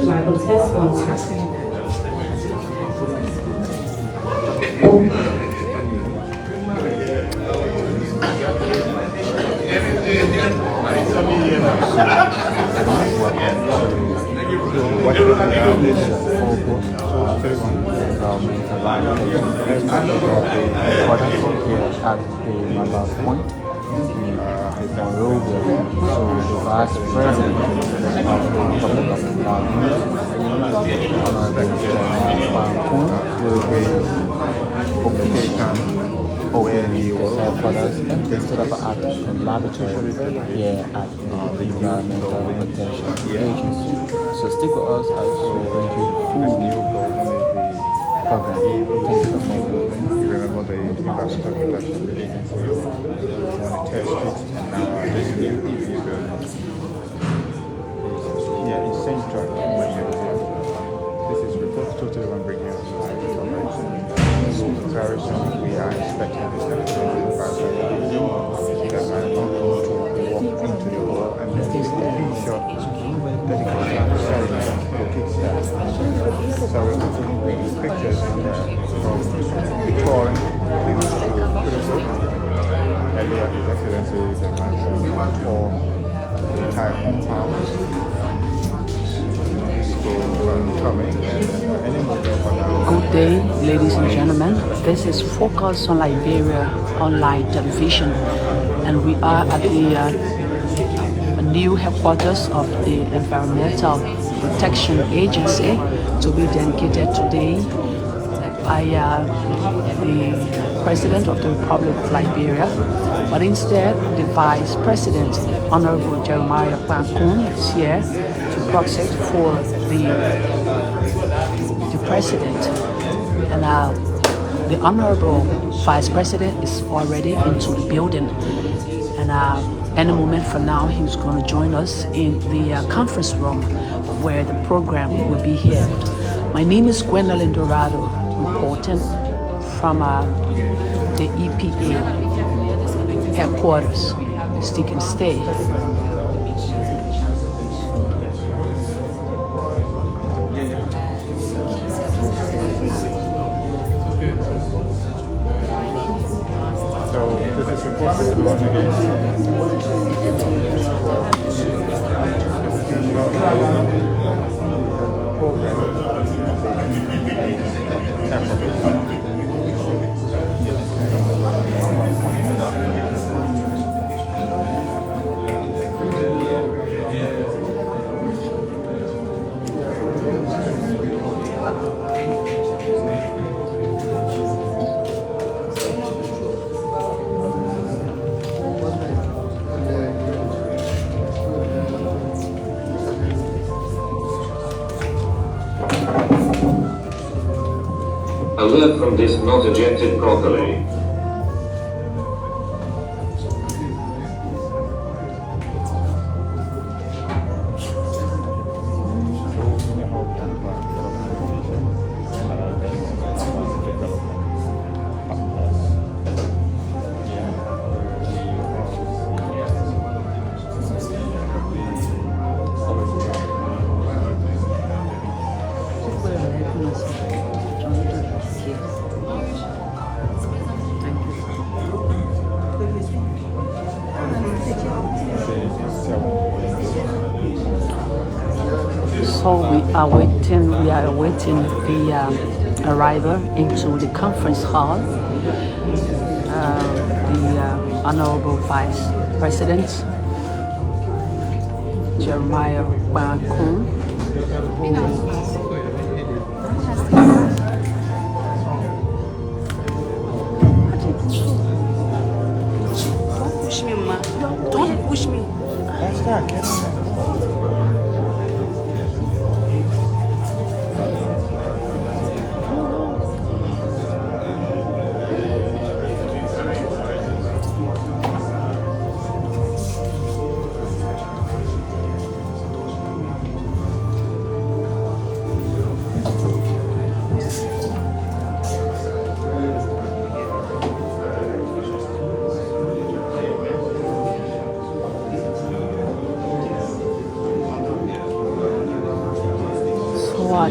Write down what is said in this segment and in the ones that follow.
Bible test 1 2. Instead of at the laboratory, at the Environmental Protection Agency. So stick with us as we bring you full program. Thank you for You remember the Environmental Protection Agency on the test street, and now this new here in Central. This is report totally on bringing us very soon. We are expecting this episode that I'm not going to walk into the hall and then take a short dedication ceremony to kickstart. So we're going to bring pictures from the touring earlier His Excellency the man for the entire compound. Good day, ladies and gentlemen. This is Focus on Liberia online television, and we are at the new headquarters of the Environmental Protection Agency, to be dedicated today by the President of the Republic of Liberia, but instead the Vice President, Honorable Jeremiah Pankun, is here to proxy for the President, and the Honorable Vice President is already into the building, and any moment from now he's going to join us in the conference room where the program will be held. My name is Gwendolyn Dorado, reporting from the EPA headquarters. Stick and stay. Alert from this not ejected properly. So we are awaiting the arrival into the conference hall. The Honorable Vice President Jeremiah Pankun. Don't push me, ma. Don't push me. That's that, get on there.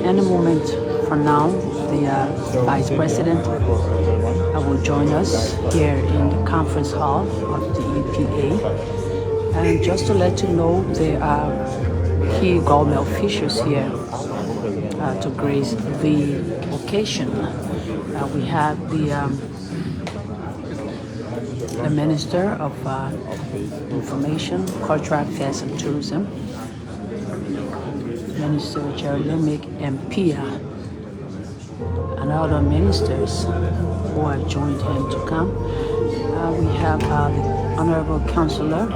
Any moment from now, the Vice President will join us here in the conference hall of the EPA. And just to let you know, there are key government officials here to grace the occasion. We have the Minister of Information, Cultural Affairs and Tourism, Minister Jeremic and Pia, and other ministers who have joined him to come. We have the Honorable Councillor,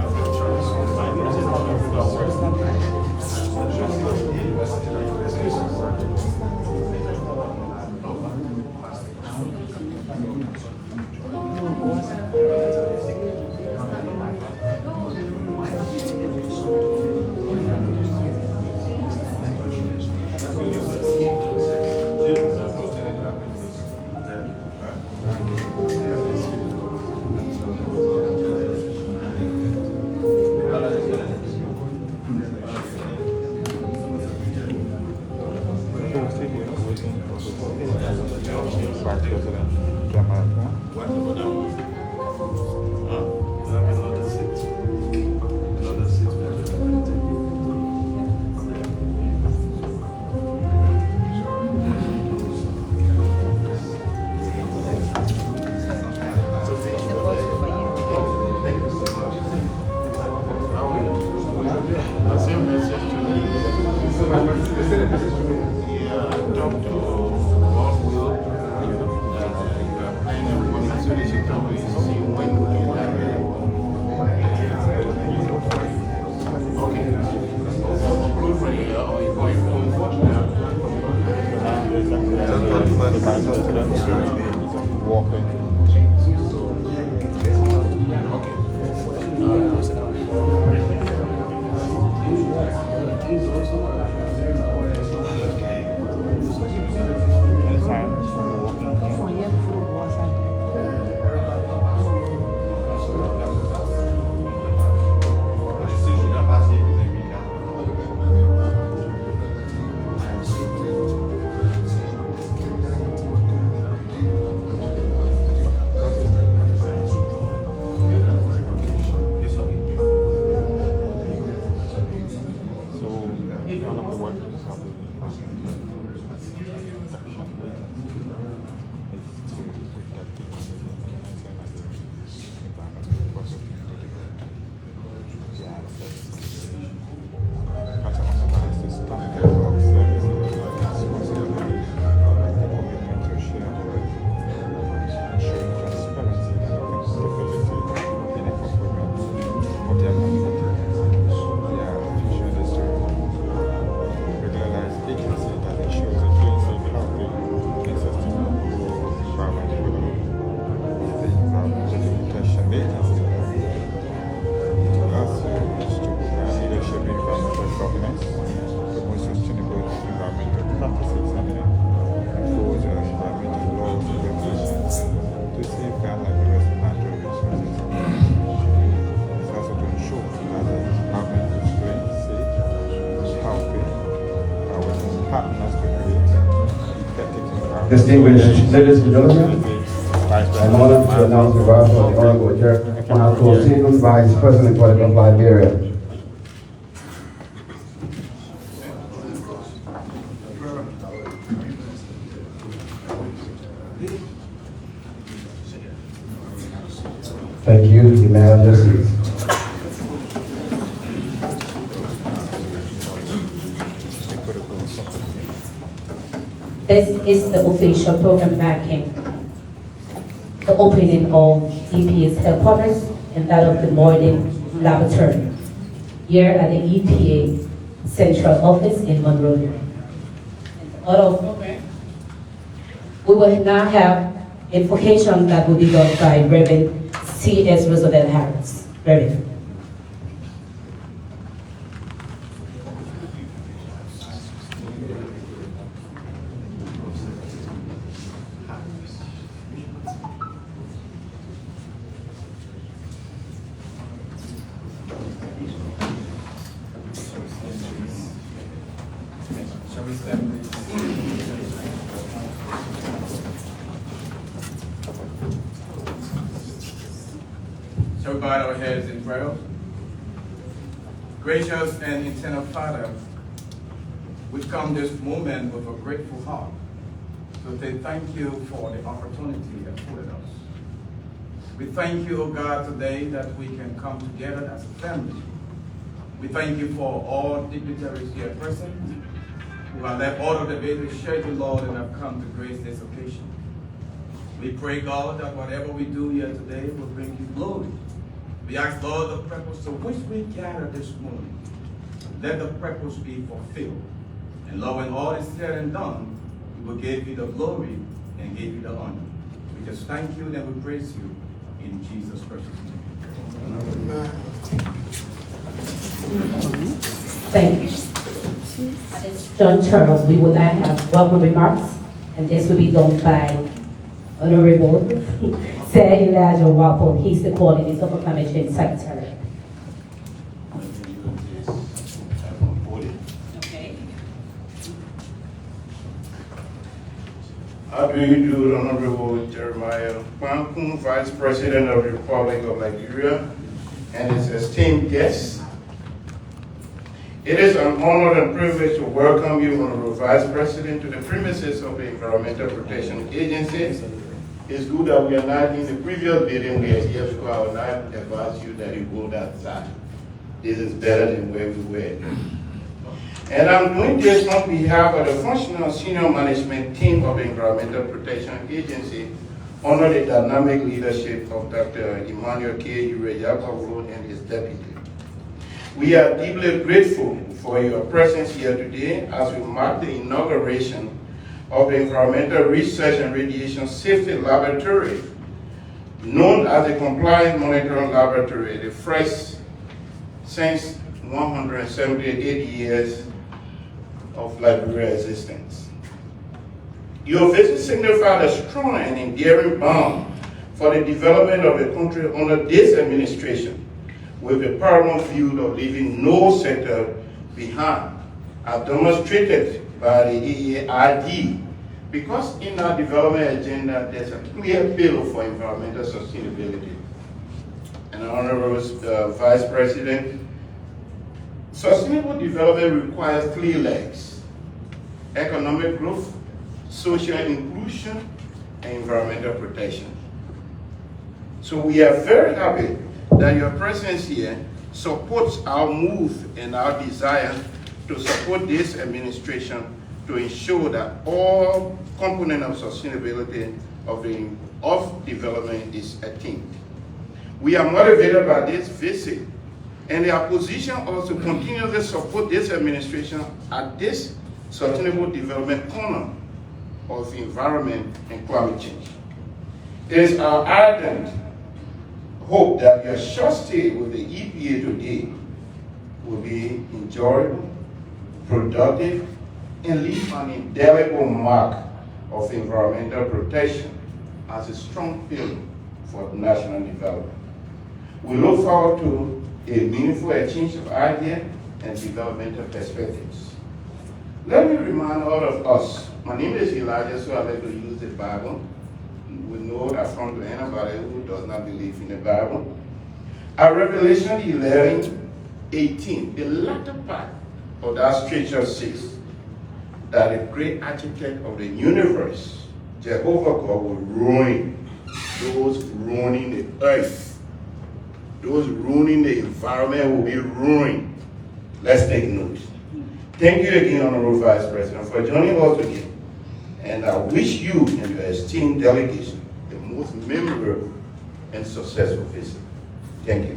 Vice President Jamal. Distinguished ladies and gentlemen, I'm honored to announce the arrival of the Honorable Senior Vice President of Liberia. Thank you. You may have your seats. This is the official program backing the opening of EPA's headquarters and that of the Northern Laboratory here at the EPA Central Office in Monrovia. We will now have invocation that will be done by Reverend C.S. Roosevelt Harris. Reverend. Shall we stand, please? Shall we bow our heads in prayer? Gracious and eternal Father, we come this moment with a grateful heart to say thank you for the opportunity afforded us. We thank you, O God, today that we can come together as a family. We thank you for all dignitaries here present who have left all of the way to share the Lord and have come to grace this occasion. We pray, God, that whatever we do here today will bring you glory. We ask, Lord, the purpose to which we gather this morning, let the purpose be fulfilled. And Lord, when all is said and done, we will give you the glory and give you the honor. We just thank you and we praise you in Jesus' precious name. Thank you. John Charles, we would like to have welcome remarks, and this will be done by Honorable Sir Elijah Wapo. He's the Coordinator of Acclamation Secretary. Okay. How do you do, Honorable Jeremiah Kwankun, Vice President of the Republic of Liberia, and his esteemed guests? It is an honor and privilege to welcome you, Honorable Vice President, to the premises of the Environmental Protection Agency. It's good that we are not in the previous building we are here, so I will not advise you that you go that side. This is better than where we were. And I'm doing this on behalf of the functional senior management team of the Environmental Protection Agency under the dynamic leadership of Dr. Emmanuel K. Ure-Yabawo and his deputy. We are deeply grateful for your presence here today as we mark the inauguration of the Environmental Research and Radiation Safety Laboratory, known as the Compliance Monitoring Laboratory, the first since 178 years of Liberia existence. Your visit signified a strong and enduring bond for the development of the country under this administration, with the paramount view of leaving no sector behind, as demonstrated by the EAID, because in our development agenda, there's a clear bill for environmental sustainability. And Honorable Vice President, sustainable development requires 3 legs: economic growth, social inclusion, and environmental protection. So we are very happy that your presence here supports our move and our desire to support this administration to ensure that all components of sustainability of development is attained. We are motivated by this visit, and our position also continues to support this administration at this sustainable development corner of environment and climate change. It is our ardent hope that your short stay with the EPA today will be enjoyable, productive, and leave an indelible mark of environmental protection as a strong pillar for national development. We look forward to a meaningful exchange of ideas and developmental perspectives. Let me remind all of us, my name is Elijah, so I like to use the Bible. We know that from to anybody who does not believe in the Bible. At Revelation 11:18, the latter part of that scripture says that the great architect of the universe, Jehovah God, will ruin those ruining the earth. Those ruining the environment will be ruined. Let's take note. Thank you again, Honorable Vice President, for joining us today. And I wish you and your esteemed delegation the most memorable and successful visit. Thank you.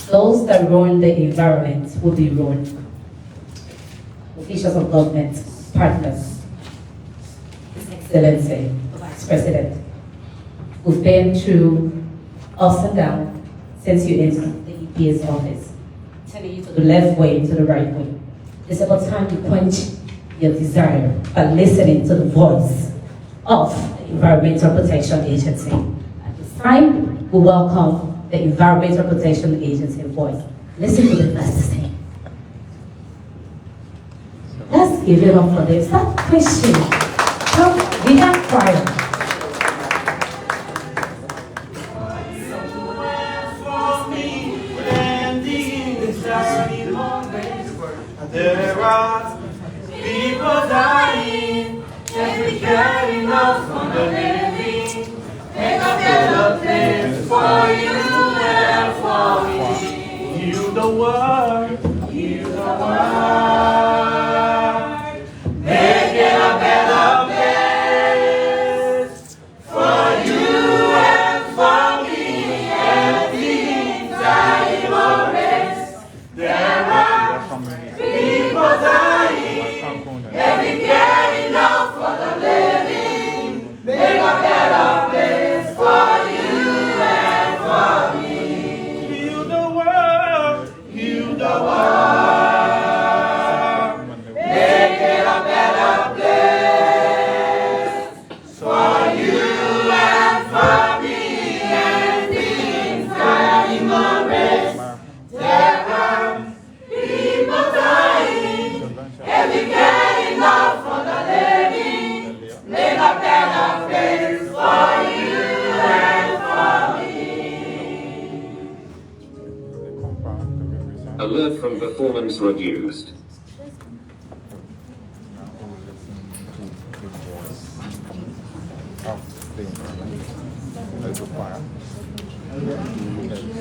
Those that ruin the environment will be ruined. Officials of government, partners, His Excellency, Vice President, we've been through ups and downs since you entered the EPA's office, telling you to the left way, to the right way. It's about time you quench your desire by listening to the voice of the Environmental Protection Agency. At this time, we welcome the Environmental Protection Agency voice. Listen to the best thing. give it up for them. Stop questioning. Come, we have fire. There are people dying, and we care enough for the living. Make a better place for you and for me. Heal the world, heal the world. Make it a better place for you and for me, and the entire race. There are people dying, and we care enough for the living. Make a better place for you and for me. Heal the world, heal the world. Make it a better place for you and for me and the entire human race. There are people dying, and we care enough for the living. Make a better place for you and for me. Alert from performance reduced.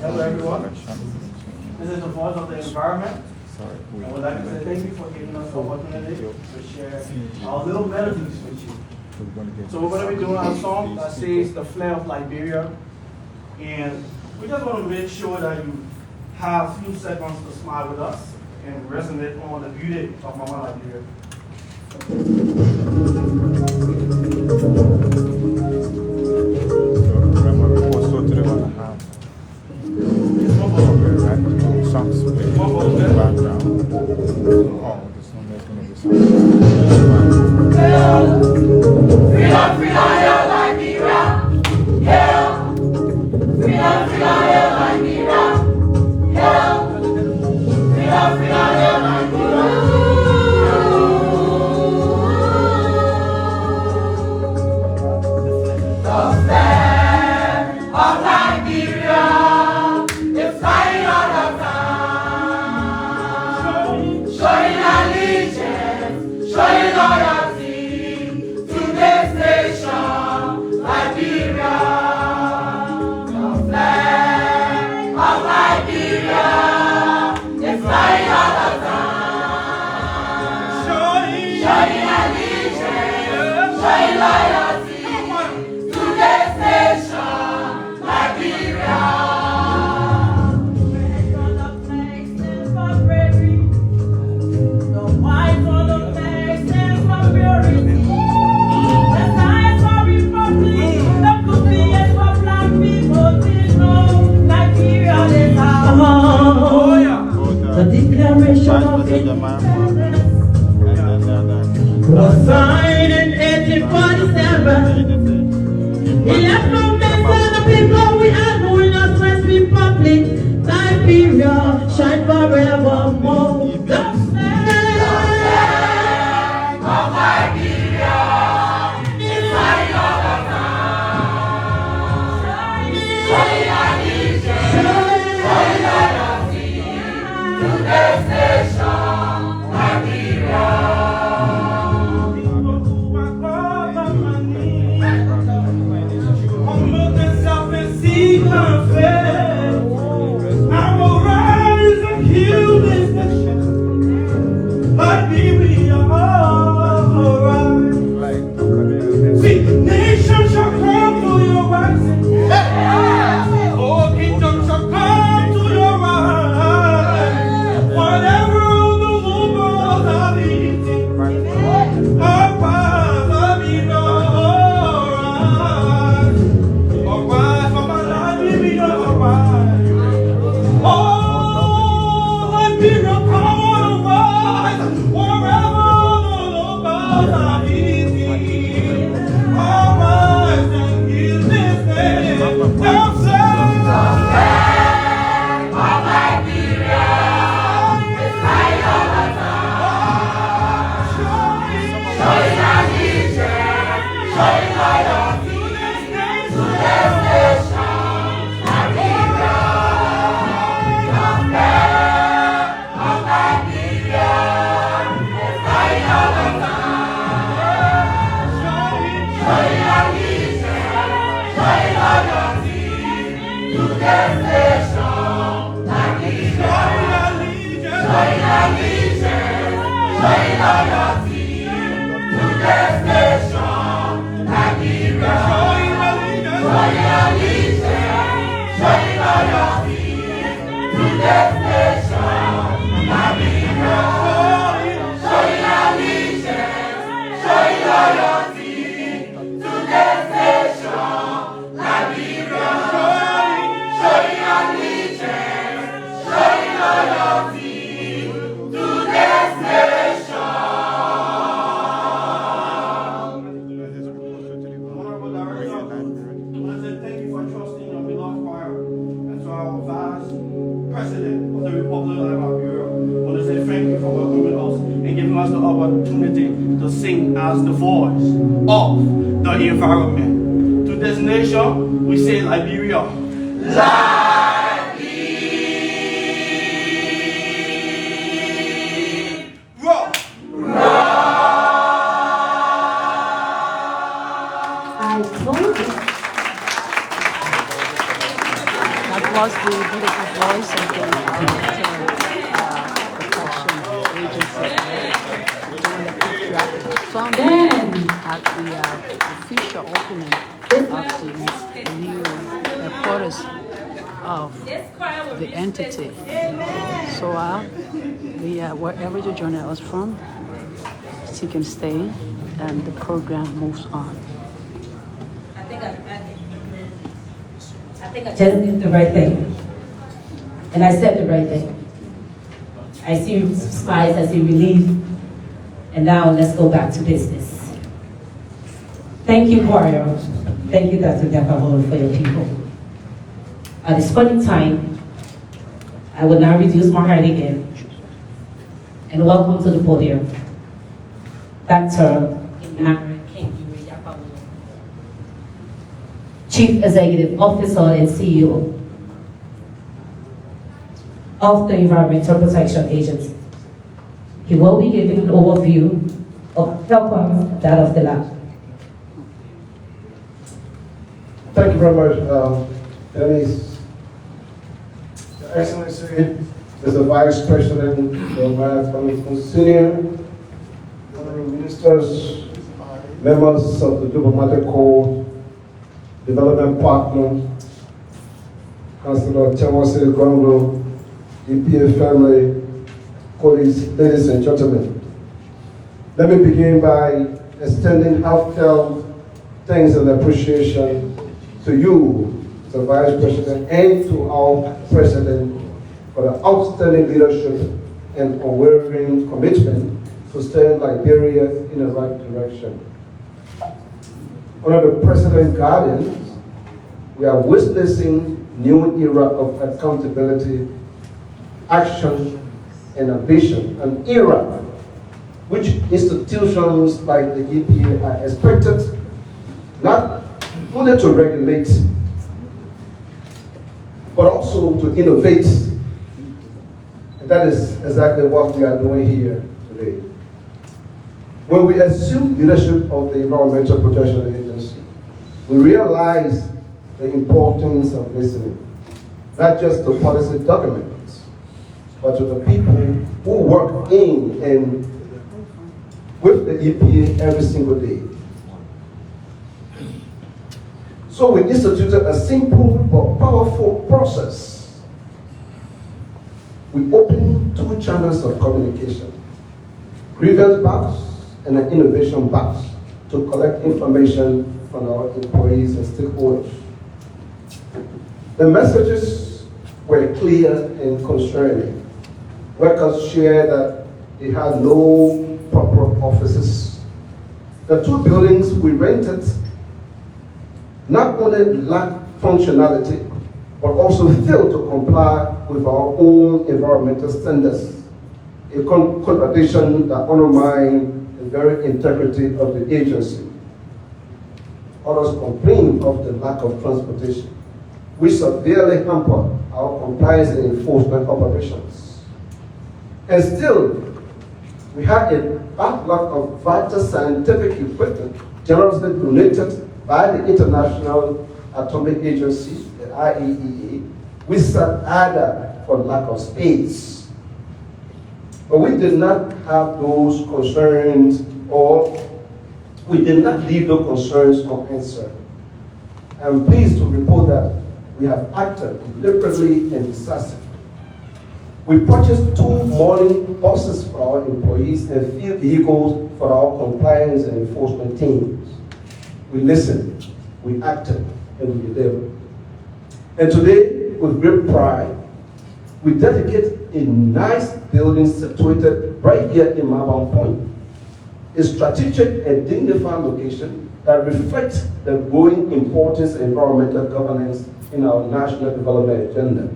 Hello everyone. This is the voice of the environment. I would like to say thank you for giving us the opportunity to share our little melodies with you. So we're going to be doing a song that says The Flair of Liberia. And we just want to make sure that you have a few seconds to smile with us and resonate on the beauty of Mama Liberia. Remember, we also to the one half. Songs playing in the background. Oh, this one is going to be something. Freedom, freedom, yeah, Liberia. Yeah. Freedom, freedom, yeah, Liberia. Yeah. Freedom, freedom, yeah, Liberia. To sing as the voice of the environment. To this nation, we say Liberia. I told you. That was the beautiful voice of the protection agency doing the patriotic song at the official opening of the new headquarters of the entity. So wherever you're joining us from, you can stay and the program moves on. I think I just did the right thing. And I said the right thing. I see smiles, I see relief. And now let's go back to business. Thank you, Warrior. Thank you, Dr. Depaholo, for your people. At this point in time, I will now reduce my height again. And welcome to the podium, Dr. Chief Executive Officer and CEO of the Environmental Protection Agency. He will be giving an overview of health that of the lab. Thank you very much, Denise. Your Excellency, Mr. Vice President, the Senior Honorable Ministers, members of the Diplomatic Corps, Development Partner, Councilor Temwase Gongo, EPA family, colleagues, ladies and gentlemen. Let me begin by extending heartfelt thanks and appreciation to you, the Vice President, and to our President for the outstanding leadership and unwavering commitment to steer Liberia in the right direction. Under the President's guidance, we are witnessing new era of accountability, action, and ambition, an era which institutions like the EPA are expected not only to regulate, but also to innovate. And that is exactly what we are doing here today. When we assume leadership of the Environmental Protection Agency, we realize the importance of listening, not just to policy documents, but to the people who work in and with the EPA every single day. So we instituted a simple but powerful process. We opened 2 channels of communication, grievance box and an innovation box, to collect information from our employees and stakeholders. The messages were clear and concerning. Workers shared that they had no proper offices. The 2 buildings we rented not only lacked functionality, but also failed to comply with our own environmental standards, a contradiction that undermined the very integrity of the agency. Others complain of the lack of transportation, which severely hamper our compliance and enforcement operations. And still, we have a backlog of vital scientific equipment generously donated by the International Atomic Agency, the IAEA, which sat idle for lack of space. But we did not have those concerns, or we did not leave those concerns unanswered. I'm pleased to report that we have acted deliberately and decisively. We purchased 2 morning buses for our employees and field vehicles for our compliance and enforcement teams. We listened, we acted, and we delivered. And today, with great pride, we dedicate a nice building situated right here in Mabon Point, a strategic and dignified location that reflects the growing importance of environmental governance in our national development agenda.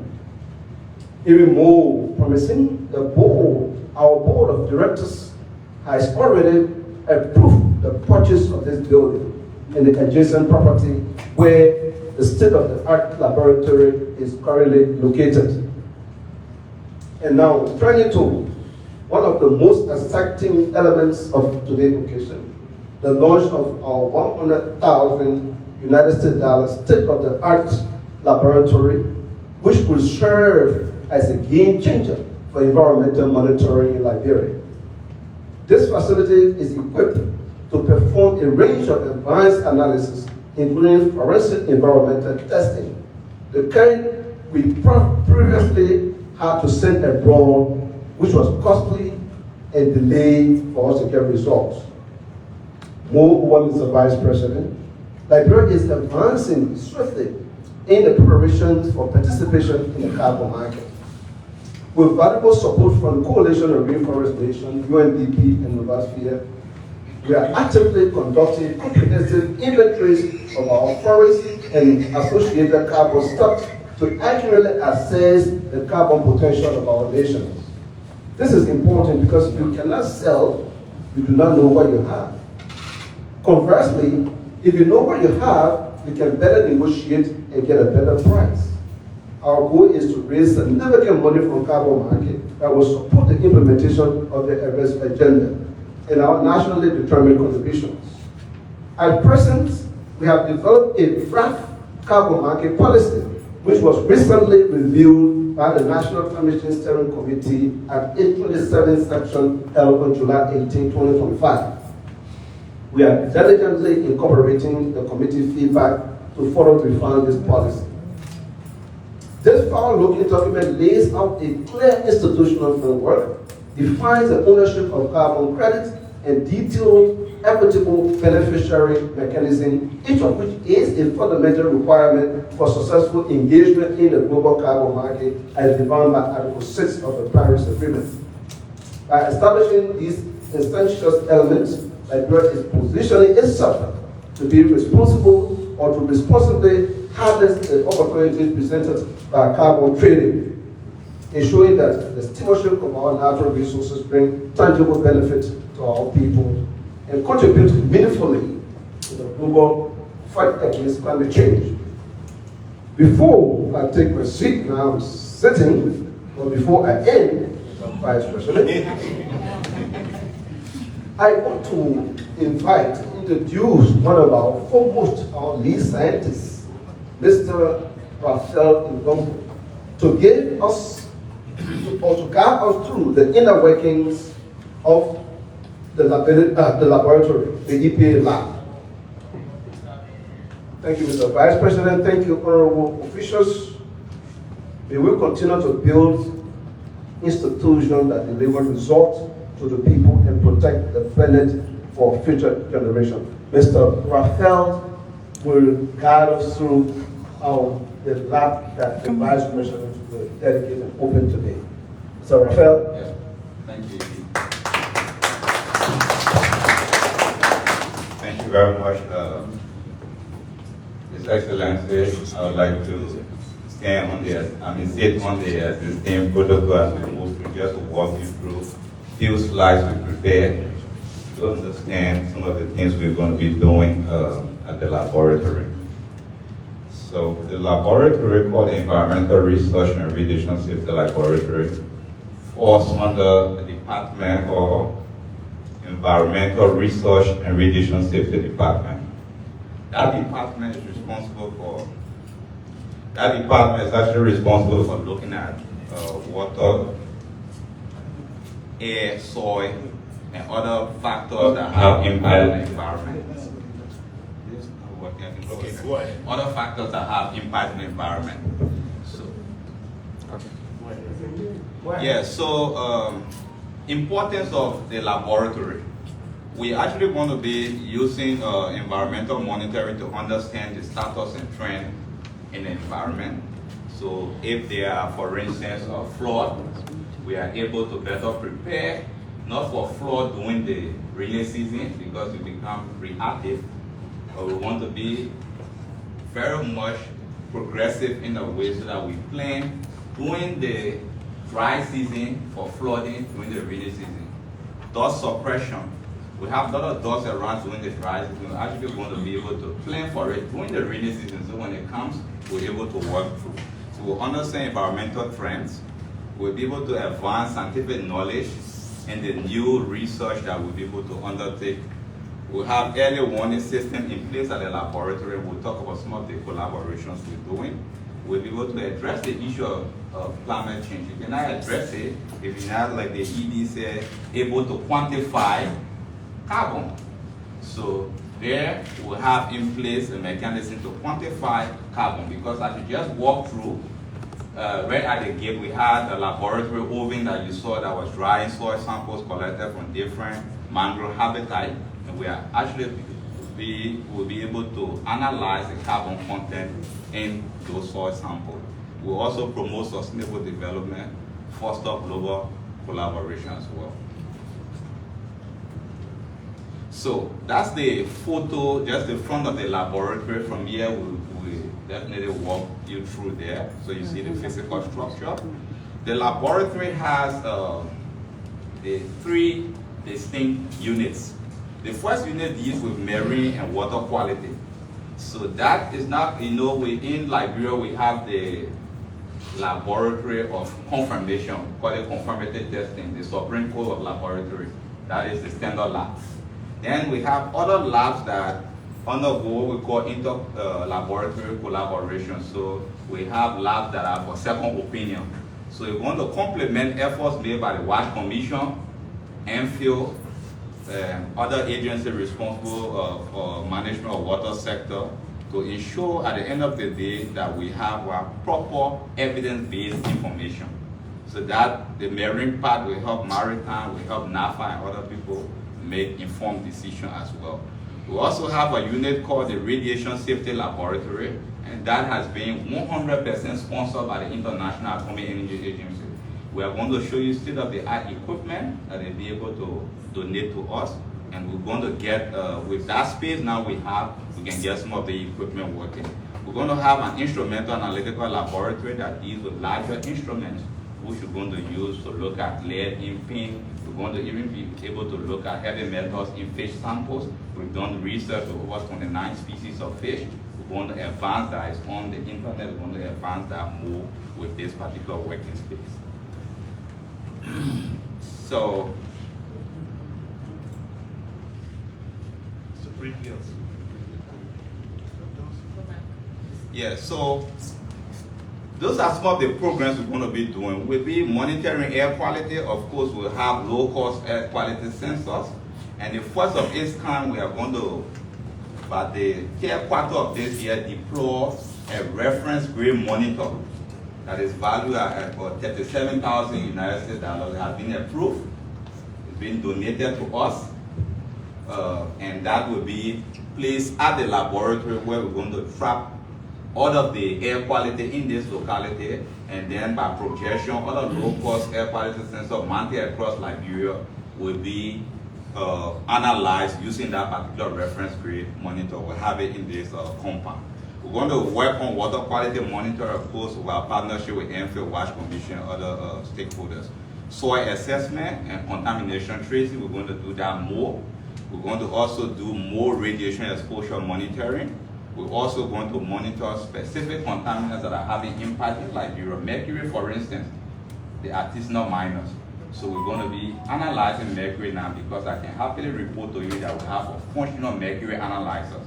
Even more promising, our board of directors has already approved the purchase of this building and the adjacent property where the state-of-the-art laboratory is currently located. And now, turning to one of the most exciting elements of today's occasion, the launch of our $100,000 United States dollars state-of-the-art laboratory, which will serve as a game changer for environmental monitoring in Liberia. This facility is equipped to perform a range of advanced analysis, including forensic environmental testing. The kind we previously had to send abroad, which was costly and delayed for us to get results. Moreover, Mr. Vice President, Liberia is advancing swiftly in the preparations for participation in the carbon market. With valuable support from the Coalition of Reforestation, UNDP, and Novasphere, we are actively conducting comprehensive inventories of our forests and associated carbon stocks to accurately assess the carbon potential of our nations. This is important because you cannot sell, you do not know what you have. Conversely, if you know what you have, you can better negotiate and get a better price. Our goal is to raise significant money from carbon market that will support the implementation of the ERS agenda and our nationally determined contributions. At present, we have developed a draft carbon market policy, which was recently reviewed by the National Climate Change Steering Committee at 827 section held on July 18, 2025. We are diligently incorporating the committee feedback to further refine this policy. This forward-looking document lays out a clear institutional framework, defines the ownership of carbon credits, and detailed equitable beneficiary mechanism, each of which is a fundamental requirement for successful engagement in the global carbon market as defined by Article 6 of the Paris Agreement. By establishing these essential elements, Liberia is positioning itself to be responsible or to responsibly harness the opportunities presented by carbon trading, ensuring that the stewardship of our natural resources bring tangible benefit to our people and contribute meaningfully to the global fight against climate change. Before I take my seat, now I'm sitting, or before I end, Vice President, I want to introduce one of our foremost, our lead scientists, Mr. Raphael Ngombo, to give us, or to guide us through the inner workings of the laboratory, the EPA lab. Thank you, Mr. Vice President. Thank you, honorable officials. We will continue to build institutions that deliver results to the people and protect the planet for future generations. Mr. Raphael will guide us through the lab that the Vice President will dedicate and open today. So, Raphael. Yeah. Thank you. Thank you very much, His Excellency. I would like to sit on the same protocol as we move through, just to walk you through a few slides we prepared to understand some of the things we're going to be doing at the laboratory. So the laboratory called the Environmental Research and Radiation Safety Laboratory falls under the Department of Environmental Research and Radiation Safety Department. That department is actually responsible for looking at water, air, soil, and other factors that have impact on the environment. Okay, go ahead. Other factors that have impact on the environment. So, yeah, so importance of the laboratory. We actually want to be using environmental monitoring to understand the status and trend in the environment. So if there are, for instance, a flood, we are able to better prepare, not for flood during the rainy season because we become reactive, but we want to be very much progressive in a way so that we plan during the dry season for flooding during the rainy season. Dust suppression. We have a lot of dust around during the dry season. We're actually going to be able to plan for it during the rainy season, so when it comes, we're able to work through. So we'll understand environmental trends. We'll be able to advance scientific knowledge and the new research that we'll be able to undertake. We'll have early warning system in place at the laboratory. We'll talk about some of the collaborations we're doing. We'll be able to address the issue of climate change. You cannot address it if you're not, like the ED said, able to quantify carbon. So there we'll have in place a mechanism to quantify carbon, because as you just walked through, right at the gate, we had a laboratory oven that you saw that was drying soil samples collected from different mangrove habitat, and we are actually will be able to analyze the carbon content in those soil samples. We'll also promote sustainable development, foster global collaboration as well. So that's the photo, just the front of the laboratory. From here, we definitely walk you through there. So you see the physical structure. The laboratory has the three distinct units. The first unit deals with marine and water quality. So that is not, within Liberia, we have the laboratory of confirmation, called it conformity testing, the Supreme Code of Laboratory. That is the standard lab. Then we have other labs that undergo what we call inter-laboratory collaboration. So we have labs that are for second opinion. So we want to complement efforts made by the WASH Commission, MPhil, other agencies responsible for management of water sector, to ensure at the end of the day that we have our proper evidence-based information. So that the marine part will help maritime, will help NAFA and other people make informed decisions as well. We also have a unit called the Radiation Safety Laboratory, and that has been 100% sponsored by the International Atomic Energy Agency. We are going to show you state-of-the-art equipment that they'll be able to donate to us, and we're going to get, with that space now we can get some of the equipment working. We're going to have an instrumental analytical laboratory that deals with larger instruments, which we're going to use to look at lead in pin. We're going to even be able to look at heavy metals in fish samples. We've done research of over 29 species of fish. We're going to advance that. It's on the internet. We're going to advance that more with this particular working space. So, yeah, so those are some of the programs we're going to be doing. We'll be monitoring air quality. Of course, we'll have low-cost air quality sensors. And the first of its kind, we are going to, by the third quarter of this year, deploy a reference grade monitor that is valued at about $37,000 United States dollars. It has been approved. It's been donated to us. And that will be placed at the laboratory where we're going to trap all of the air quality in this locality, and then by projection, other low-cost air quality sensors mounted across Liberia will be analyzed using that particular reference grade monitor. We'll have it in this compound. We're going to work on water quality monitor, of course, with our partnership with MPhil, WASH Commission, and other stakeholders. Soil assessment and contamination tracing, we're going to do that more. We're going to also do more radiation exposure monitoring. We're also going to monitor specific contaminants that are having impact in Liberia. Mercury, for instance, the artisanal miners. So we're going to be analyzing mercury now, because I can happily report to you that we have a functional mercury analyzers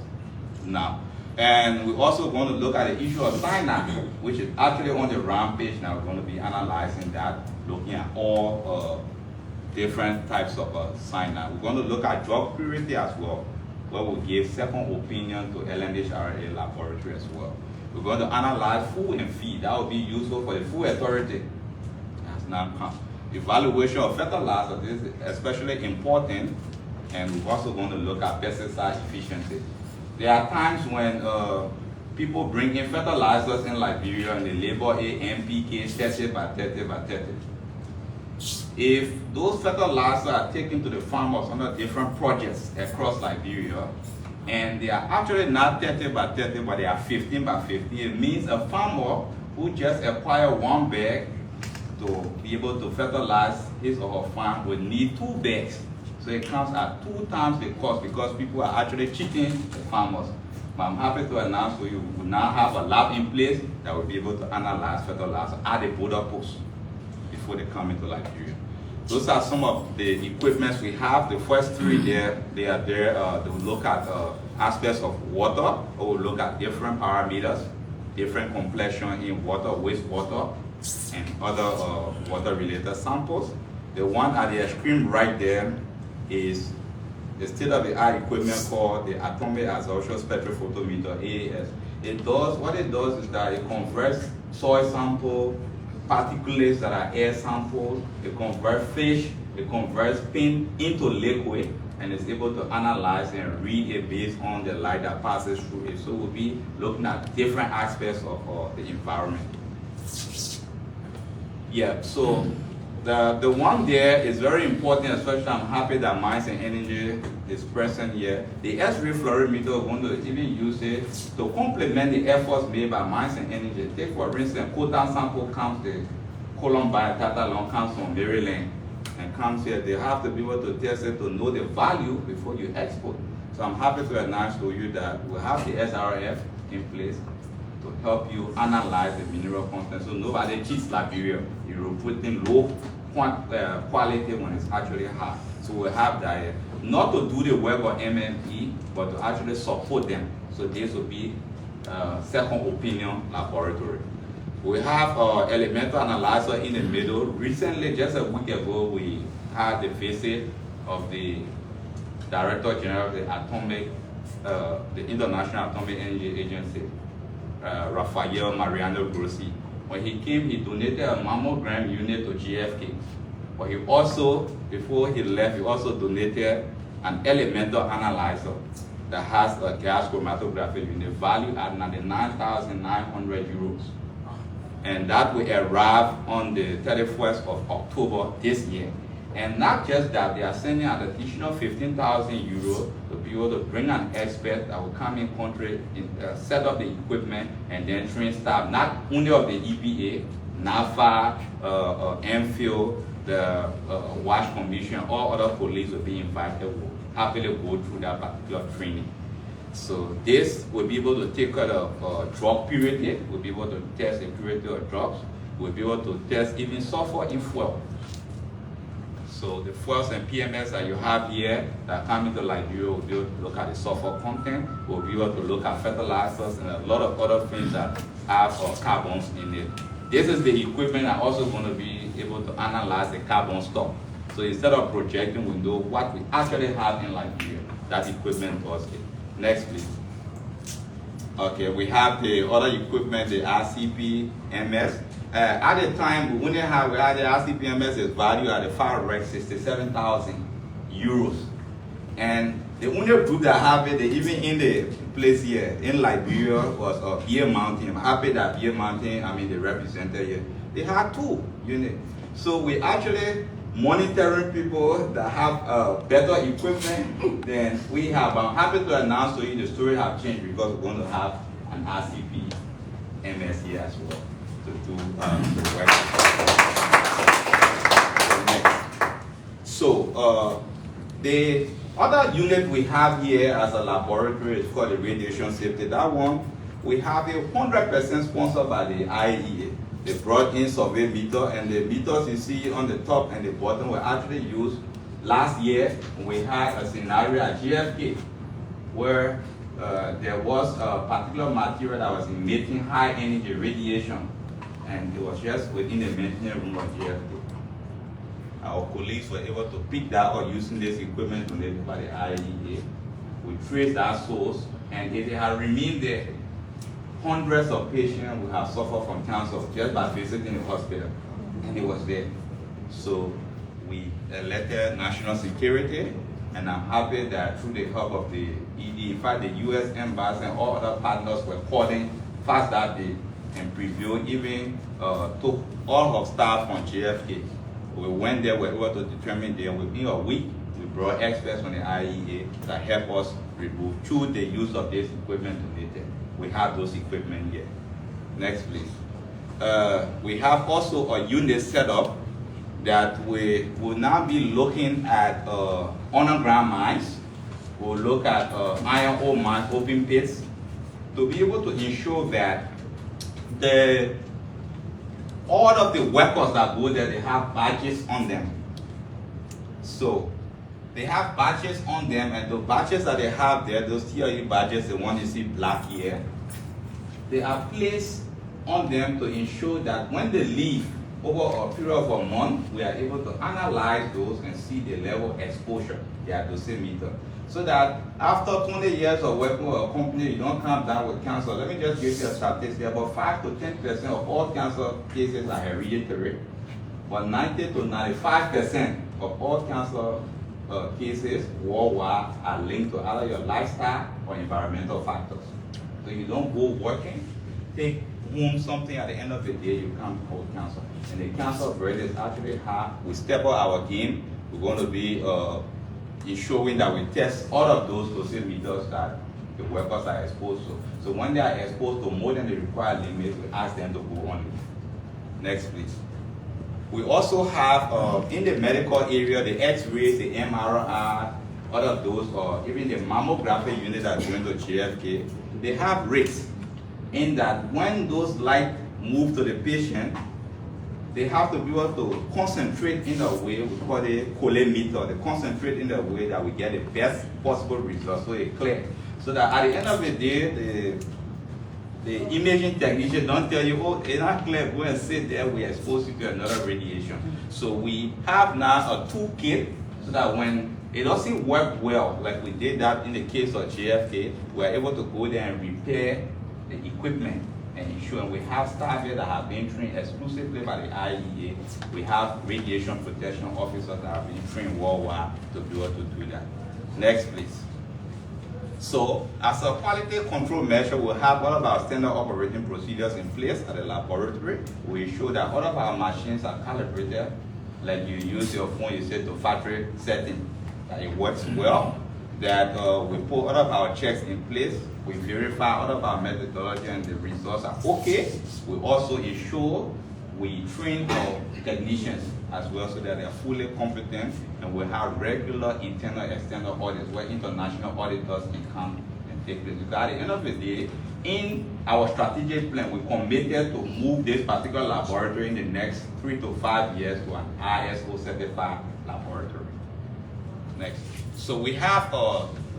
now. And we're also going to look at the issue of cyanide, which is actually on the rampage now. We're going to be analyzing that, looking at all different types of cyanide. We're going to look at drug purity as well, where we'll give second opinion to LNHRA laboratory as well. We're going to analyze food and feed. That will be useful for the food authority. That's not come. Evaluation of fertilizer, this is especially important, and we're also going to look at pesticide efficiency. There are times when people bring in fertilizers in Liberia and they label a NPK 30 by 30 by 30. If those fertilizers are taken to the farmers under different projects across Liberia, and they are actually not 30 by 30, but they are 15 by 15, it means a farmer who just acquired one bag to be able to fertilize his or her farm will need 2 bags. So it comes at 2 times the cost, because people are actually cheating the farmers. But I'm happy to announce to you, we now have a lab in place that will be able to analyze fertilizer at the border post before they come into Liberia. Those are some of the equipments we have. The first 3 there, they are there. They will look at aspects of water, or will look at different parameters, different complexion in water, wastewater, and other water-related samples. The one at the extreme right there is the state-of-the-art equipment called the atomic absorption spectrophotometer, AAS. What it does is that it converts soil sample, particulates that are air samples, it converts fish, it converts paint into liquid, and it's able to analyze and read it based on the light that passes through it. So we'll be looking at different aspects of the environment. Yeah, so the one there is very important, especially I'm happy that Mines and Energy is present here. The X-ray fluorimeter, we're going to even use it to complement the efforts made by Mines and Energy. Take for instance, quota sample comes, the Columbine Catalan comes from Maryland and comes here. They have to be able to test it to know the value before you export. So I'm happy to announce to you that we have the SRF in place to help you analyze the mineral content. So nobody cheats Liberia. You're putting low quality when it's actually high. So we have that, not to do the work of MME, but to actually support them. So this will be second opinion laboratory. We have our elemental analyzer in the middle. Recently, just a week ago, we had the visit of the Director General of the International Atomic Energy Agency, Rafael Mariano Grossi. When he came, he donated a mammogram unit to GFK. But he also, before he left, he also donated an elemental analyzer that has a gas chromatography unit valued at 99,900 euros. And that will arrive on the 31st of October this year. And not just that, they are sending an additional 15,000 euros to be able to bring an expert that will come in country, set up the equipment, and then train staff, not only of the EPA, NAFA, MPhil, the WASH Commission, all other police will be invited to happily go through that particular training. So this will be able to take care of drug purity, we'll be able to test the purity of drugs, we'll be able to test even sulfur in fuel. So the fuels and PMS that you have here that come into Liberia will be able to look at the sulfur content, we'll be able to look at fertilizers and a lot of other things that have carbons in it. This is the equipment I'm also going to be able to analyze the carbon stock. So instead of projecting, we know what we actually have in Liberia. That equipment does it. Next, please. Okay, we have the other equipment, the RCP MS. At the time, we had the RCP MS is valued at the far right 67,000 euros. And the only group that have it, they even in the place here in Liberia was Beer Mountain. I'm happy that Beer Mountain, the representative here, they had 2 units. So we actually monitoring people that have better equipment than we have. I'm happy to announce to you the story have changed because we're going to have an RCP MS here as well to do the work. So the Other unit we have here as a laboratory is called the radiation safety. That one, we have a 100% sponsored by the IEA. They brought in survey meter, and the meters you see on the top and the bottom were actually used last year. We had a scenario at GFK where there was a particular material that was emitting high energy radiation, and it was just within the maintenance room of GFK. Our colleagues were able to pick that up using this equipment donated by the IEA. We traced that source, and if it had remained there, hundreds of patients would have suffered from cancer just by visiting the hospital, and it was there. So we elected national security, and I'm happy that through the help of the ED, in fact, the U.S. Embassy and all other partners were calling fast that day and prevailed, even took all of staff from JFK. We went there, we were able to determine there within a week. We brought experts from the IEA that helped us remove through the use of this equipment donated. We have those equipment here. Next, please. We have also a unit set up that we will now be looking at underground mines. We'll look at iron ore mines, open pits, to be able to ensure that all of the workers that go there, they have badges on them. So they have badges on them, and the badges that they have there, those TRU badges, the one you see black here, they are placed on them to ensure that when they leave over a period of a month, we are able to analyze those and see the level of exposure they are dosimeter. So that after 20 years of working with a company, you don't come down with cancer. Let me just give you a statistic. About 5 to 10% of all cancer cases are hereditary, but 90 to 95% of all cancer cases worldwide are linked to either your lifestyle or environmental factors. So you don't go working, take home something at the end of the day, you can't hold cancer. And the cancer rate is actually high. We step up our game. We're going to be ensuring that we test all of those dosimeters that the workers are exposed to. So when they are exposed to more than the required limit, we ask them to go on it. Next, please. We also have in the medical area, the X-rays, the MRI, all of those, or even the mammography unit that's going to JFK, they have rates in that when those lights move to the patient, they have to be able to concentrate in a way, we call it collimeter, they concentrate in a way that we get the best possible results, so it's clear. So that at the end of the day, the imaging technician don't tell you, oh, it's not clear, go and sit there, we expose you to another radiation. So we have now a toolkit so that when it doesn't work well, like we did that in the case of JFK, we're able to go there and repair the equipment and ensure we have staff here that have been trained exclusively by the IEA. We have radiation protection officers that have been trained worldwide to be able to do that. Next, please. So, as a quality control measure, we'll have all of our standard operating procedures in place at the laboratory. We ensure that all of our machines are calibrated, like you use your phone, you set to factory setting, that it works well, that we put all of our checks in place. We verify all of our methodology and the results are okay. We also ensure we train our technicians as well so that they are fully competent, and we have regular internal and external audits where international auditors can come and take place. Because at the end of the day, in our strategic plan, we committed to move this particular laboratory in the next 3 to 5 years to an ISO certified laboratory. Next. So we have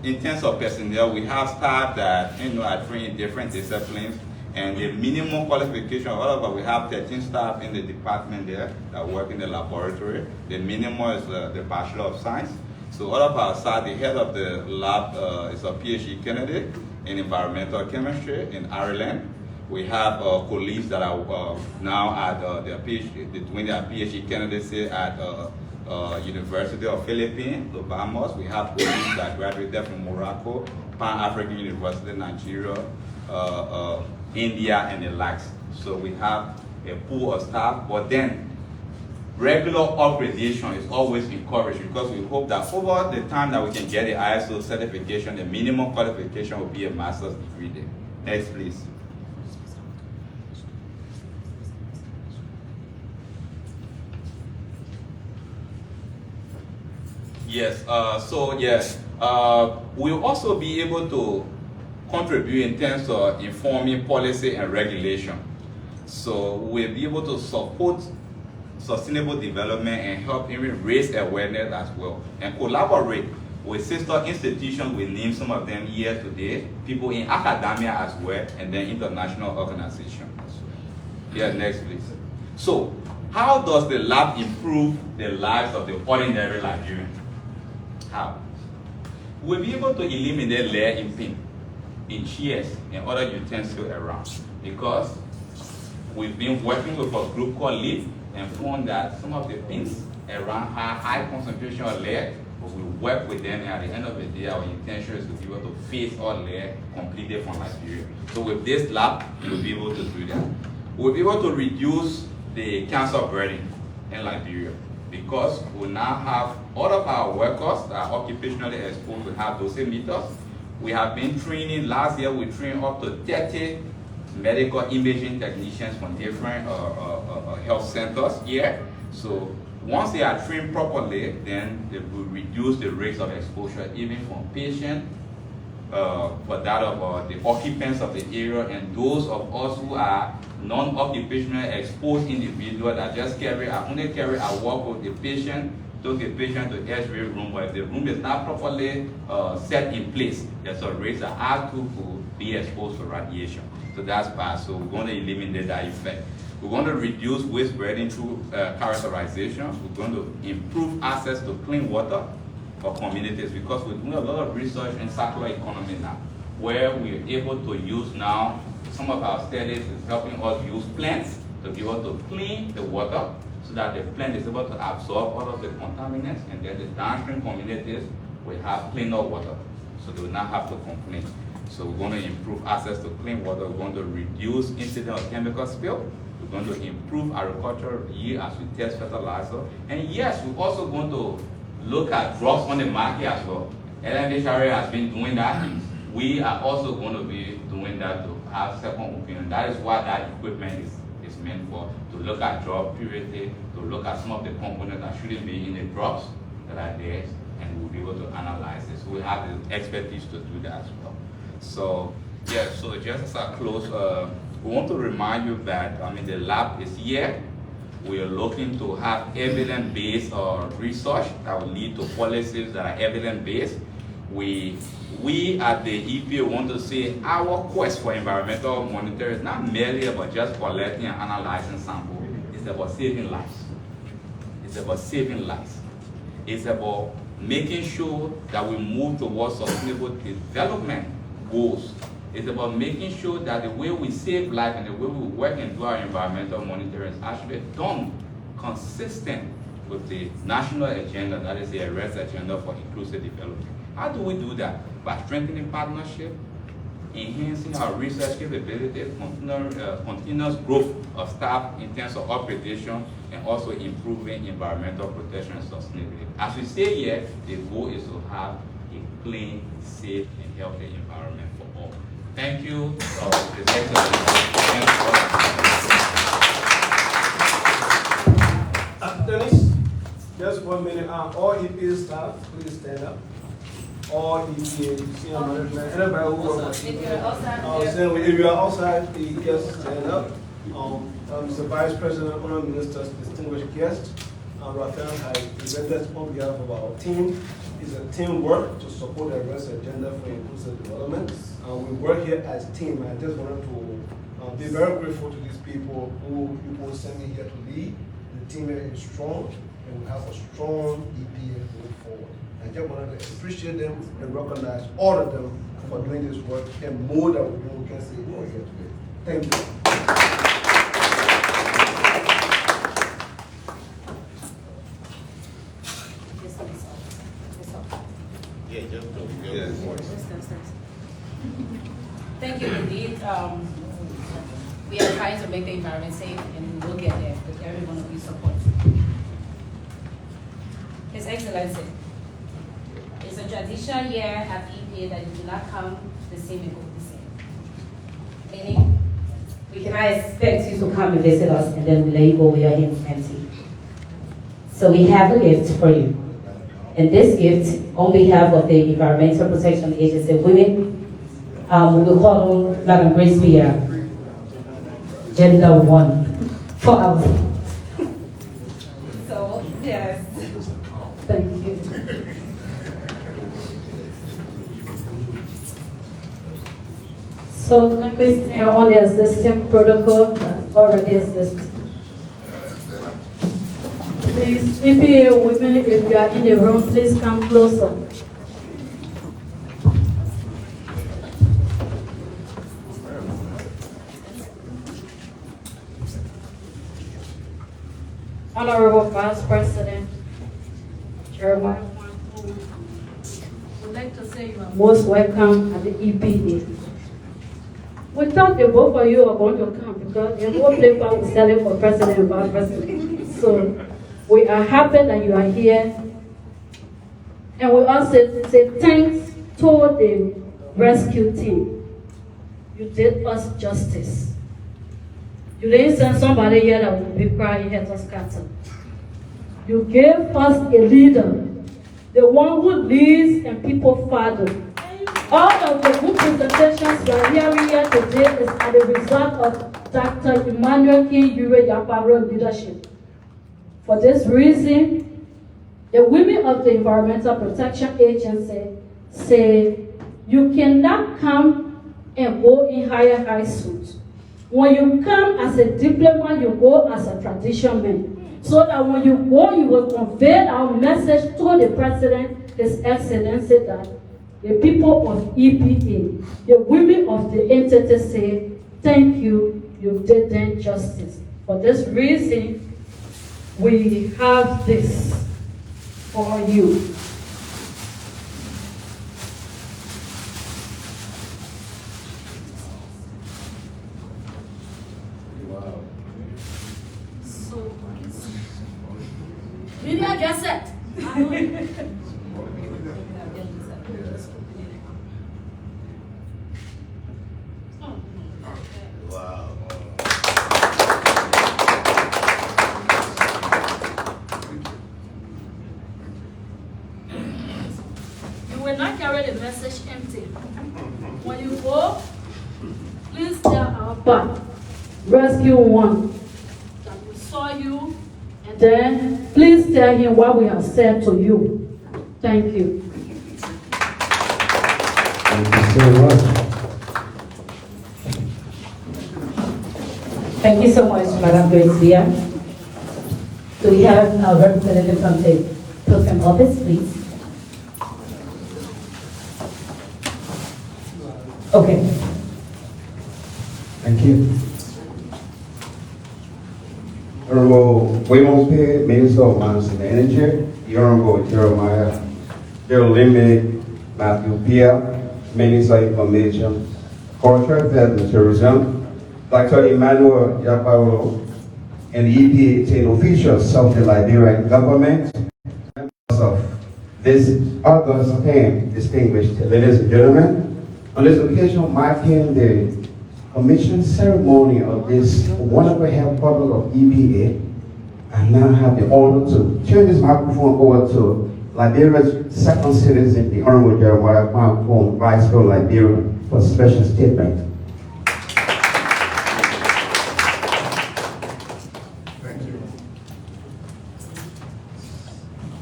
in terms of personnel, we have staff that are trained in different disciplines, and the minimum qualification, all of us, we have 13 staff in the department there that work in the laboratory. The minimum is the Bachelor of Science. So all of our staff, the head of the lab is a PhD candidate in environmental chemistry in Ireland. We have colleagues that are now at their PhD, doing their PhD candidacy at University of Philippines, the Bahamas. We have colleagues that graduated from Morocco, Pan-African University, Nigeria, India, and the likes. So we have a pool of staff, but then regular upgradation is always encouraged because we hope that over the time that we can get the ISO certification, the minimum qualification will be a master's degree there. Next, please. Yes, We'll also be able to contribute in terms of informing policy and regulation. So we'll be able to support sustainable development and help even raise awareness as well, and collaborate with sister institutions. We name some of them here today, people in academia as well, and then international organizations. Yeah, next please. So, how does the lab improve the lives of the ordinary Liberian? How? We'll be able to eliminate lead in paint, in chairs, and other utensils around, because we've been working with a group called LEAD and found that some of the pins around have high concentration of lead, but we work with them, and at the end of the day, our intention is to be able to phase all lead completely from Liberia. So with this lab, we'll be able to do that. We'll be able to reduce the cancer burden in Liberia, because we now have all of our workers that are occupationally exposed. We have dosimeters. We have been training, last year we trained up to 30 medical imaging technicians from different health centers here. So once they are trained properly, then they will reduce the risk of exposure even from patients, for that of the occupants of the area, and those of us who are non-occupational exposed individuals that just only carry a walk with the patient, took the patient to X-ray room, but if the room is not properly set in place, there's a risk that our too could be exposed to radiation. So that's bad. So we're going to eliminate that effect. We're going to reduce waste burden through characterization. We're going to improve access to clean water for communities, because we're doing a lot of research in circular economy now, where we're able to use now, some of our studies is helping us use plants to be able to clean the water, so that the plant is able to absorb all of the contaminants, and then the downstream communities will have cleaner water, so they will not have to complain. So we're going to improve access to clean water. We're going to reduce incident of chemical spill. We're going to improve agricultural yield as we test fertilizer. And yes, we're also going to look at drugs on the market as well. LMHRA has been doing that. We are also going to be doing that to have second opinion. That is what that equipment is meant for, to look at drug purity, to look at some of the components that shouldn't be in the drugs that are there, and we'll be able to analyze it. So we have the expertise to do that as well. So, yeah, so just as I close, we want to remind you that, the lab is here. We are looking to have evidence-based research that will lead to policies that are evidence-based. We at the EPA want to say our quest for environmental monitoring is not merely about just collecting and analyzing samples. It's about saving lives. It's about saving lives. It's about making sure that we move towards sustainable development goals. It's about making sure that the way we save life and the way we work and do our environmental monitoring is actually done consistent with the national agenda, that is the arrest agenda for inclusive development. How do we do that? By strengthening partnership, enhancing our research capabilities, continuous growth of staff in terms of accreditation, and also improving environmental protection and sustainability. As we say here, the goal is to have a clean, safe, and healthy environment for all. Thank you. Dennis, just 1 minute. All EPA staff, please stand up. All EPA, senior management, anybody who works. If you are outside, please just stand up. Mr. Vice President, Honorable Ministers, distinguished guests, Rafael has presented on behalf of our team. It's a teamwork to support the arrest agenda for inclusive development. We work here as a team. I just wanted to be very grateful to these people who sent me here to lead. The team here is strong, and we have a strong EPA to look forward. I just wanted to appreciate them and recognize all of them for doing this work, and more that we can say more here today. Thank you. Thank you indeed. We are trying to make the environment safe, and we'll get there with every one of your support. His Excellency, it's a tradition here at EPA that you do not come the same and go the same. Meaning, we cannot expect you to come and visit us and then we let you go with your hands empty. So we have a gift for you. And this gift, on behalf of the Environmental Protection Agency Women, we will call on Madam Grace Bia, Gender 1, for our. So, yes. Thank you. So, please, on the existing protocol, already exists. Please, EPA women, if you are in the room, please come closer. Honorable Vice President Jeremiah, would like to say you are most welcome at the EPA. We thought the both of you are going to come because the whole paper was selling for president and vice president. So we are happy that you are here. And we also say thanks to the rescue team. You did us justice. You didn't send somebody here that would be crying head to scatter. You gave us a leader, the one who leads and people follow. All of the good presentations we are hearing here today is as a result of Dr. Emmanuel King Yure Yaparo's leadership. For this reason, the women of the Environmental Protection Agency say you cannot come and go in high suits. When you come as a diplomat, you go as a tradition man. So that when you go, you will convey our message to the President, His Excellency, that the people of EPA, the women of the entity say, thank you, you did them justice. For this reason, we have this for you. Media just set. Wow. You will not carry the message empty. When you go, please tell our part, Rescue 1, that we saw you, and then please tell him what we have said to you. Thank you. Thank you so much. Thank you so much, Madam Grace Bia. Do we have a representative from the program office, please? Okay. Thank you. Honorable William P., Minister of Mines and Energy, the Honorable Jeremiah Limit, Matthew Pia, Minister of Information, Culture, Affairs and Tourism, Dr. Emmanuel Yaparo, and EPA team officials of the Liberian government, members of this August 10, distinguished ladies and gentlemen. On this occasion, marking the commission ceremony of this wonderful headquarters of EPA, I now have the honor to turn this microphone over to Liberia's second citizen, the Honorable Jeremiah Kwan, Vice President of Liberia, for a special statement.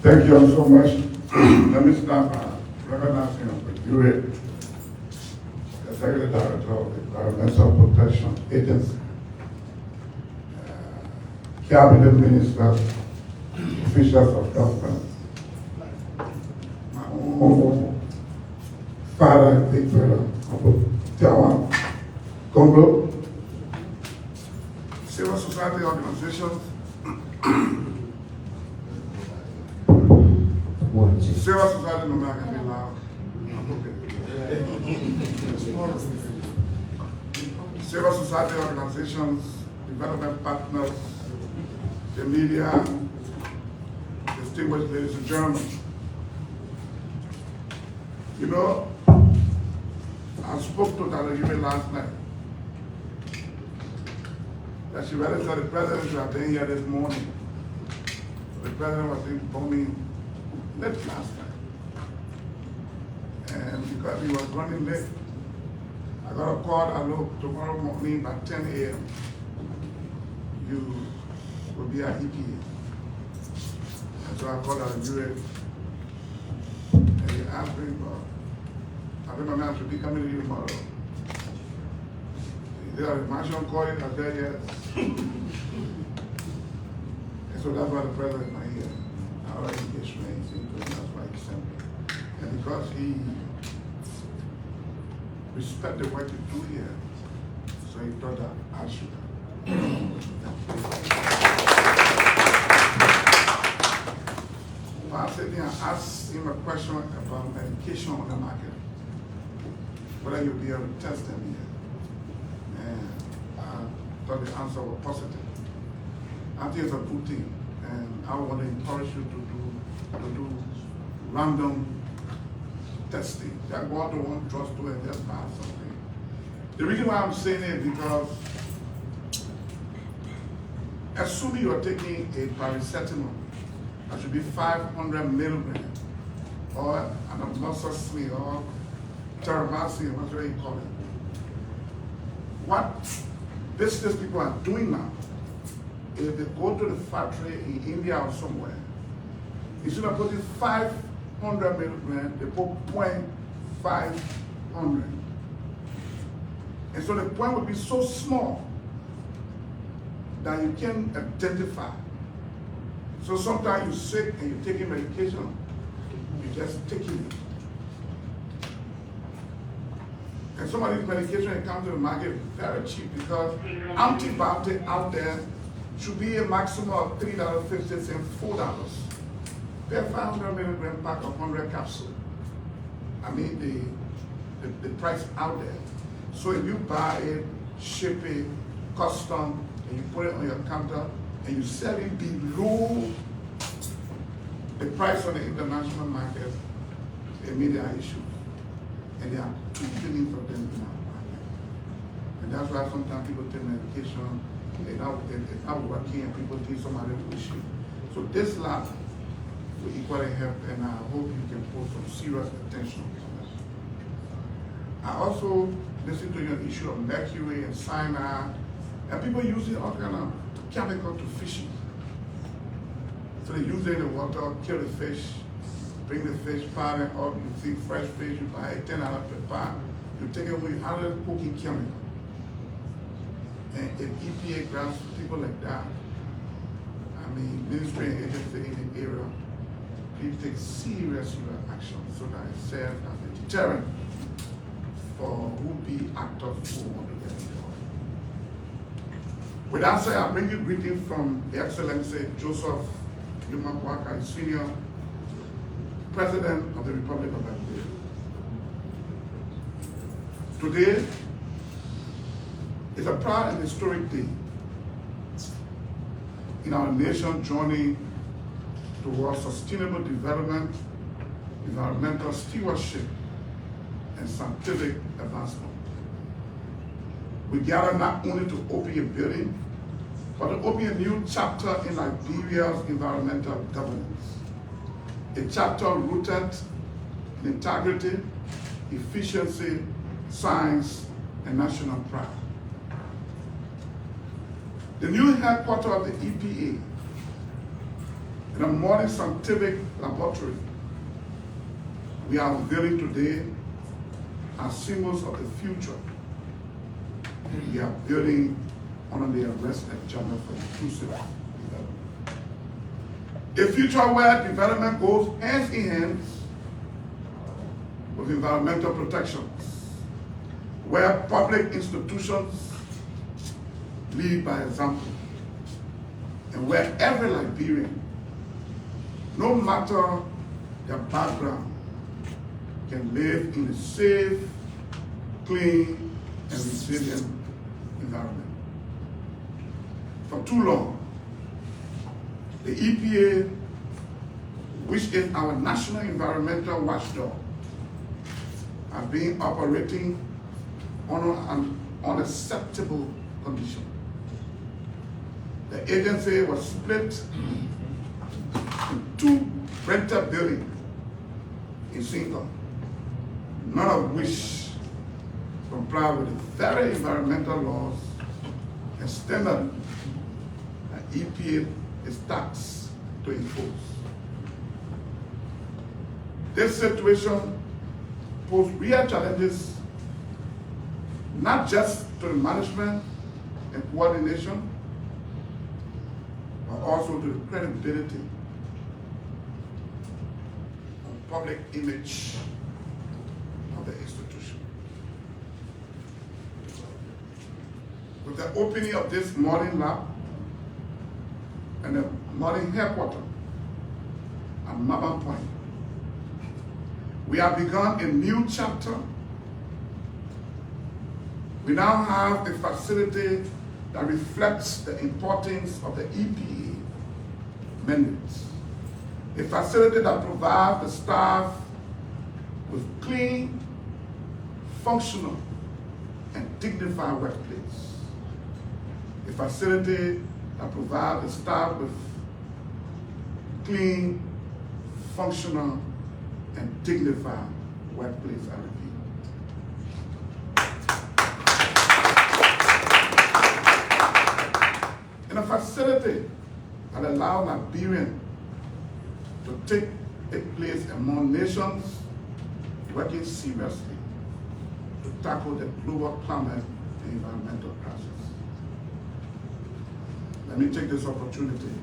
Thank you all so much. Let me start by recognizing you, the Executive Director of the Environmental Protection Agency, Cabinet Ministers, officials of government, my own father and big brother, Tawan Congo, civil society organizations, civil society, no matter how loud. Civil society organizations, development partners, the media, distinguished ladies and gentlemen. You know, I spoke to Dr. Yumi last night. That she rather said the president was here this morning. The president was informing late last time. And because he was running late, I got a call that look, tomorrow morning by 10 a.m. you will be at EPA. And so I called our UA and he asked me, I think my man should be coming to you tomorrow. They are marshal calling, I said yes. And so that's why the president is not here. I already explained things to him, that's why he sent me. And because he respect the work you do here, so he thought that I should. But I said, I asked him a question about medication on the market, whether you'll be able to test them here. And I thought the answer was positive. I think it's a good thing, and I want to encourage you to do random testing. That go out to one drugstore and just buy something. The reason why I'm saying it because assuming you are taking a paracetamol, that should be 500 milligrams, or an amoxicillin, or terramycin, whatever you call it. What business people are doing now, if they go to the factory in India or somewhere, instead of putting 500 milligrams, they put 0.500. And so the point would be so small that you can identify. So sometimes you're sick and you're taking medication, you're just taking it. And some of these medications that come to the market very cheap because antibiotic out there should be a maximum of $3.50, $4. They're 500 milligram pack of 100 capsules. I mean the price out there. So if you buy it, ship it, custom, and you put it on your counter, and you sell it below the price on the international market, it means there are issues. And there are 2 billion of them in our market. And that's why sometimes people take medication, it's not working, and people think somebody will issue. So this lab will equally help, and I hope you can put some serious attention on it. I also listened to your issue of mercury and cyanide, and people using all kind of chemical to fishing. So they use it in the water, kill the fish, bring the fish, pound it up, you see fresh fish, you buy it $10 per pound, you take it away, how does cooking chemical? And if EPA grabs people like that, I mean, ministry and agency in the area, please take serious action so that it serves as a deterrent for would-be actors who want to get involved. With that said, I bring you greeting from the Excellency Joseph Yumakwaka, Senior President of the Republic of Liberia. Today is a proud and historic day in our nation's journey towards sustainable development, environmental stewardship, and scientific advancement. We gather not only to open a building, but to open a new chapter in Liberia's environmental governance. A chapter rooted in integrity, efficiency, science, and national pride. The new headquarters of the EPA and a modern scientific laboratory we are unveiling today are symbols of the future we are building under the arrest agenda for inclusive development. A future where development goes hand in hand with environmental protection, where public institutions lead by example, and where every Liberian, no matter their background, can live in a safe, clean, and resilient environment. For too long, the EPA, which is our national environmental watchdog, have been operating on an unacceptable condition. The agency was split in 2 rented building in Singapore, none of which comply with the very environmental laws and standard that EPA is tasked to enforce. This situation poses real challenges, not just to the management and coordination, but also to the credibility and public image of the institution. With the opening of this modern lab and the modern headquarters at Mama Point, we have begun a new chapter. We now have a facility that reflects the importance of the EPA mandates. A facility that provides the staff with clean, functional, and dignified workplace. A facility that provides the staff with clean, functional, and dignified workplace, I repeat. In a facility that allows Liberians to take place among nations working seriously to tackle the global climate and environmental crisis. Let me take this opportunity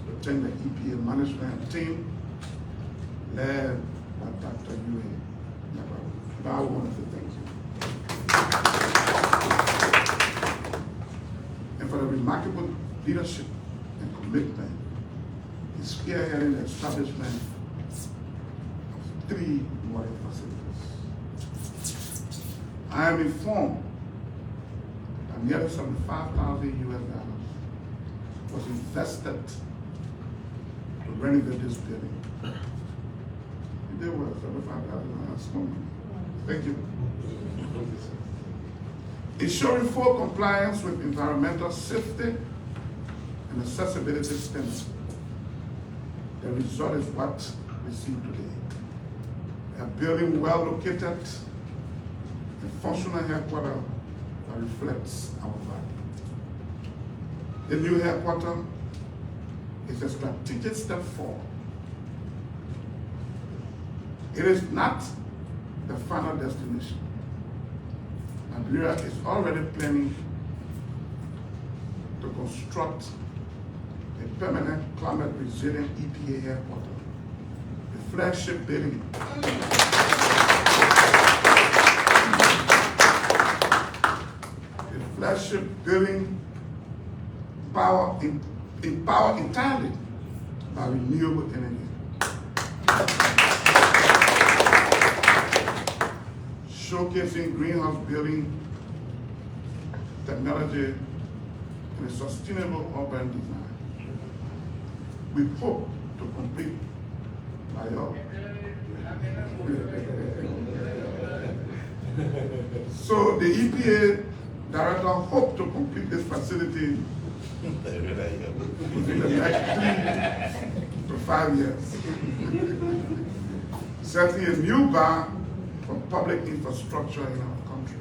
to thank the EPA management team led by Dr. Yue. I want to thank you. And for the remarkable leadership and commitment in spearheading the establishment of 3 water facilities. I am informed that nearly $75,000 was invested to renovate this building. There was $75,000. Thank you. Ensuring full compliance with environmental safety and accessibility standards. The result is what we see today. A building well located, a functional headquarters that reflects our value. The new headquarters is a strategic step forward. It is not the final destination. Liberia is already planning to construct a permanent climate resilient EPA headquarters, a flagship building. A flagship building powered entirely by renewable energy. Showcasing greenhouse building technology and a sustainable urban design. We hope to complete by your. So the EPA director hope to complete this facility within the next 3 to 5 years. Setting a new bar for public infrastructure in our country.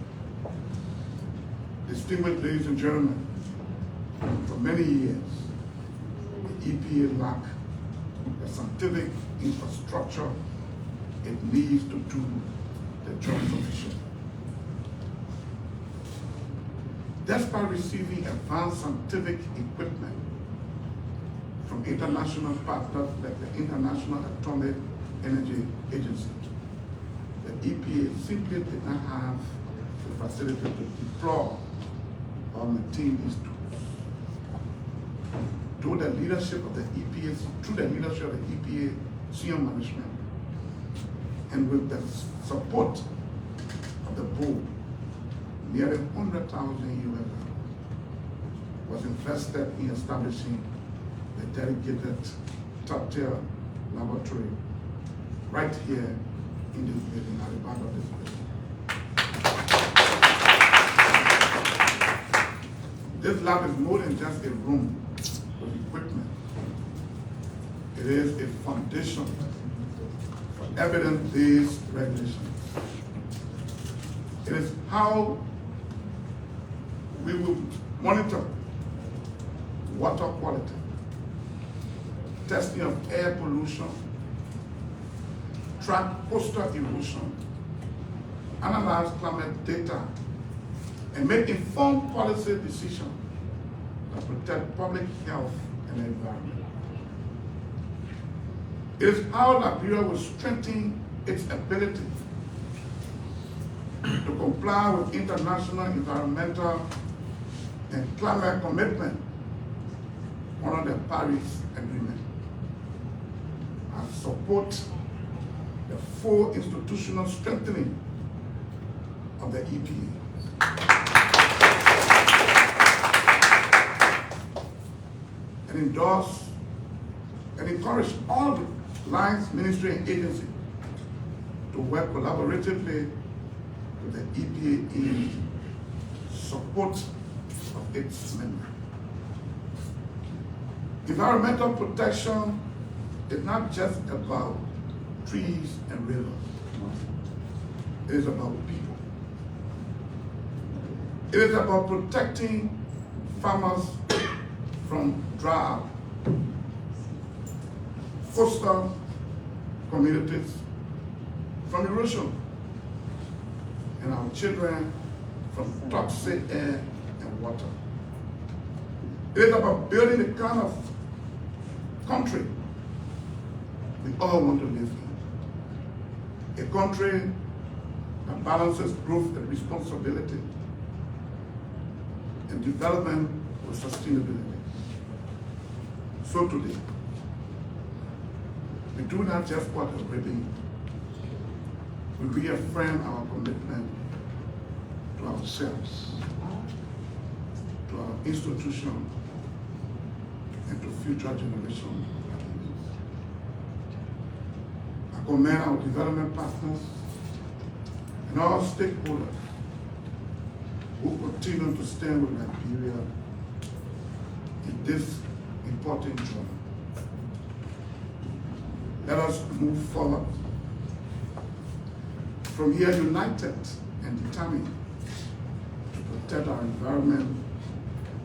Distinguished ladies and gentlemen, for many years, the EPA lacked the scientific infrastructure it needs to do the job sufficient. Despite receiving advanced scientific equipment from international partners like the International Atomic Energy Agency, the EPA simply did not have the facility to deploy or maintain these tools. Through the leadership of the EPA, senior management, and with the support of the board, nearly $100,000 was invested in establishing a dedicated top-tier laboratory right here in this building, at the back of this building. This lab is more than just a room with equipment. It is a foundation for evidence-based regulation. It is how we will monitor water quality, testing of air pollution, track coastal erosion, analyze climate data, and make informed policy decisions that protect public health and the environment. It is how Liberia will strengthen its ability to comply with international environmental and climate commitment under the Paris Agreement. I support the full institutional strengthening of the EPA. And endorse and encourage all the lines, ministry, and agency to work collaboratively with the EPA in support of its members. Environmental protection is not just about trees and rivers. It is about people. It is about protecting farmers from drought, coastal communities from erosion, and our children from toxic air and water. It is about building the kind of country we all want to live in. A country that balances growth and responsibility and development with sustainability. So today, we do not just what a ribbon. We reaffirm our commitment to ourselves, to our institution, and to future generations. I commend our development partners and all stakeholders who continue to stand with Liberia in this important journey. Let us move forward from here united and determined to protect our environment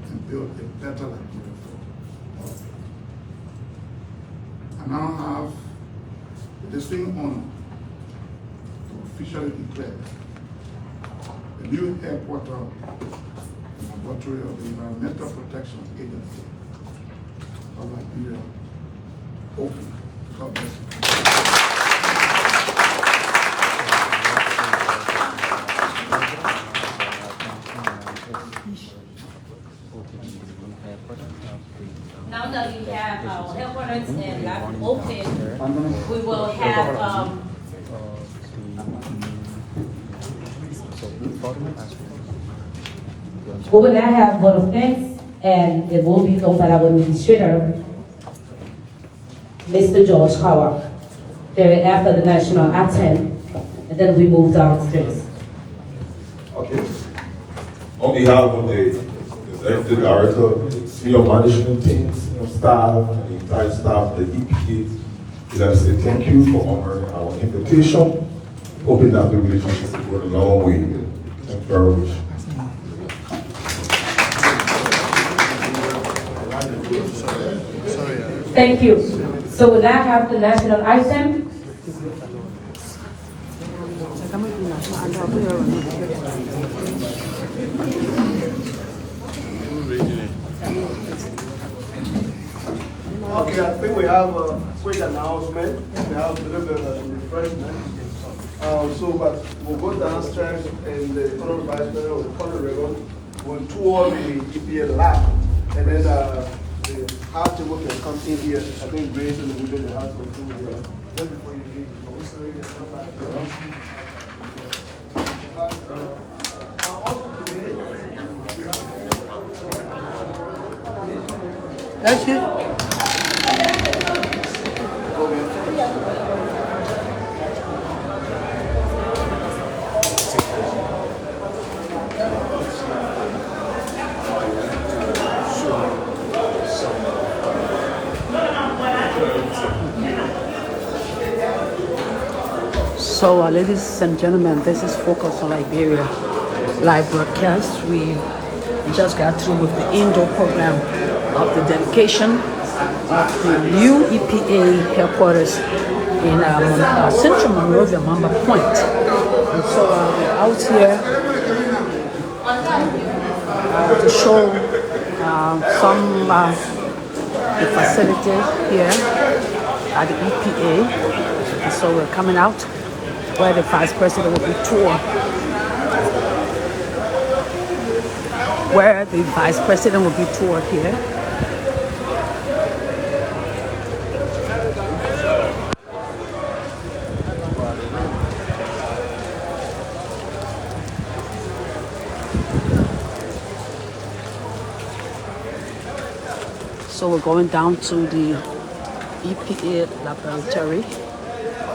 and build a better Liberia for all. I now have the distinct honor to officially declare the new headquarters and laboratory of the Environmental Protection Agency of Liberia open. God bless you. Now that we have our headquarters and lab open, we will have we will now have vote of thanks, and it will be done by our administrator, Mr. George Howard. Thereafter, the national anthem, and then we move downstairs. Okay. On behalf of the Executive Director, senior management team, senior staff, and the entire staff of the EPA, we'd like to say thank you for honoring our invitation. Hoping that the relationship will go a long way. Thank you very much. Thank you. So we now have the national item. Okay, I think we have a quick announcement. We have a little bit of refreshment. But we'll go downstairs and the Honorable Vice President of the Color River will tour the EPA lab. And then the hard table can come in here. I think Grace and the people in the house will do here. Just before you leave, That's it. So, ladies and gentlemen, this is Focus on Liberia live broadcast. We just got through with the indoor program of the dedication of the new EPA headquarters in Central Monrovia, Mamba Point. And so we're out here to show some the facility here at the EPA. And so we're coming out where the Vice President will be toured. Where the Vice President will be toured here. So we're going down to the EPA laboratory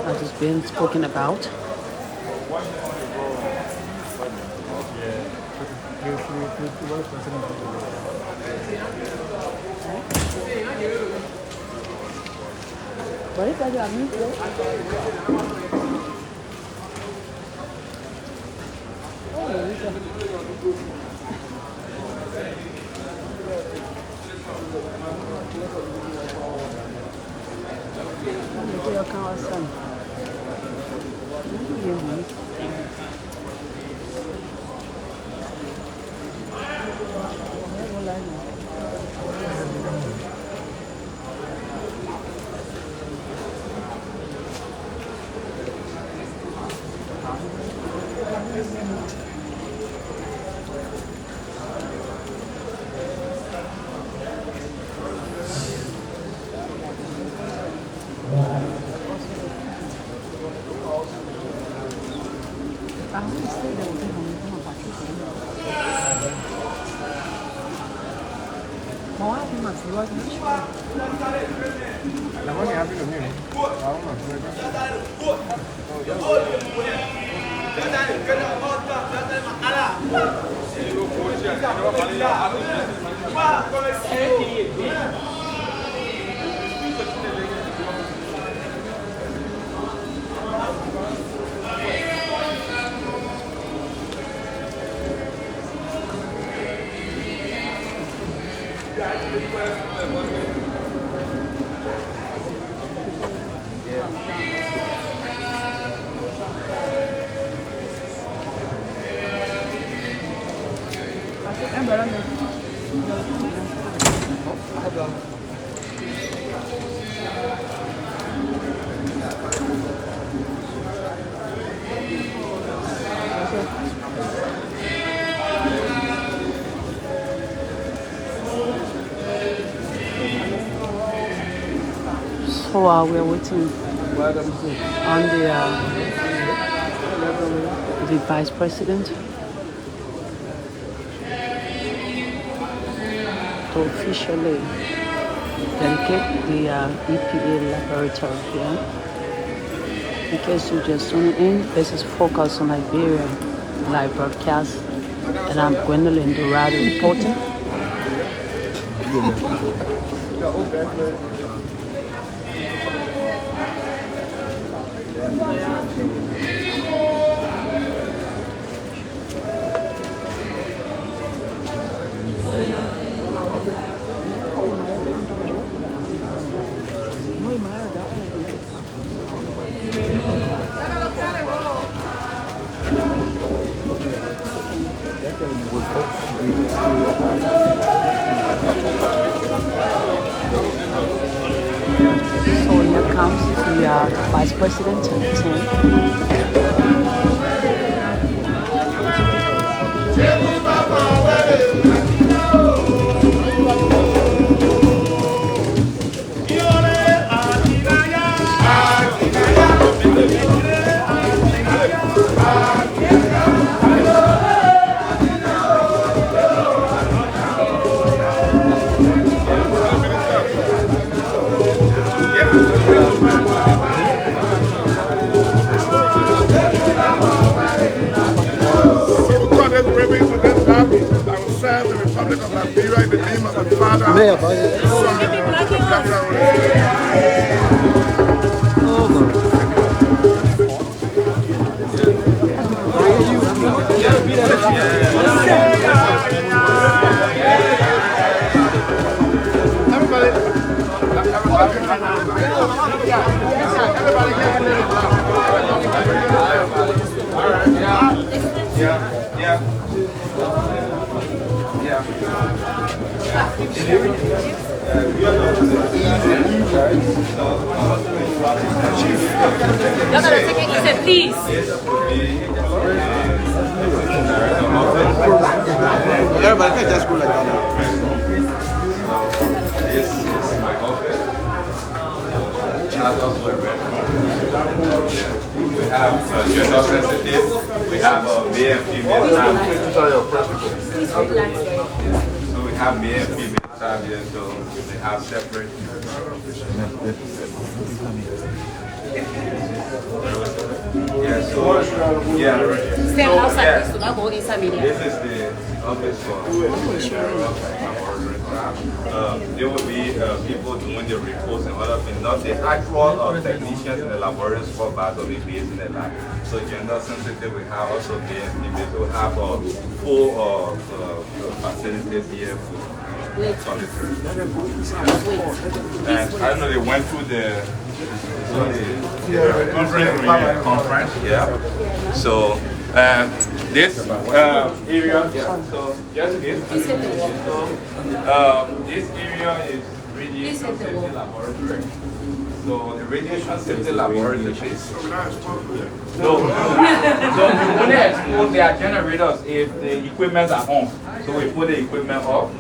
that has been spoken about. So we're waiting on the Vice President to officially dedicate the EPA laboratory here. In case you just tuned in, this is Focus on Liberia live broadcast, and I'm Gwendolyn Dorado reporting. So here comes the Vice President and the team. Y'all gotta take it easy, please. Everybody can just go like that. This is my office. That's also a we have gender sensitive, we have male and female staff. So we have male and female staff here, so they have separate. Yeah, so Stand outside, please, do not go inside media. this is the office for there will be people doing the reports and other things, not the actual technicians in the laboratories for battle be based in the lab. So gender sensitive, we have also BNP, we have full facilities here for solitary. And I don't know, they went through the conference, yeah. So this area, so just this. So this area is radiation safety laboratory. So the radiation safety laboratory is so we only expose their generators if the equipment are on. So we put the equipment off.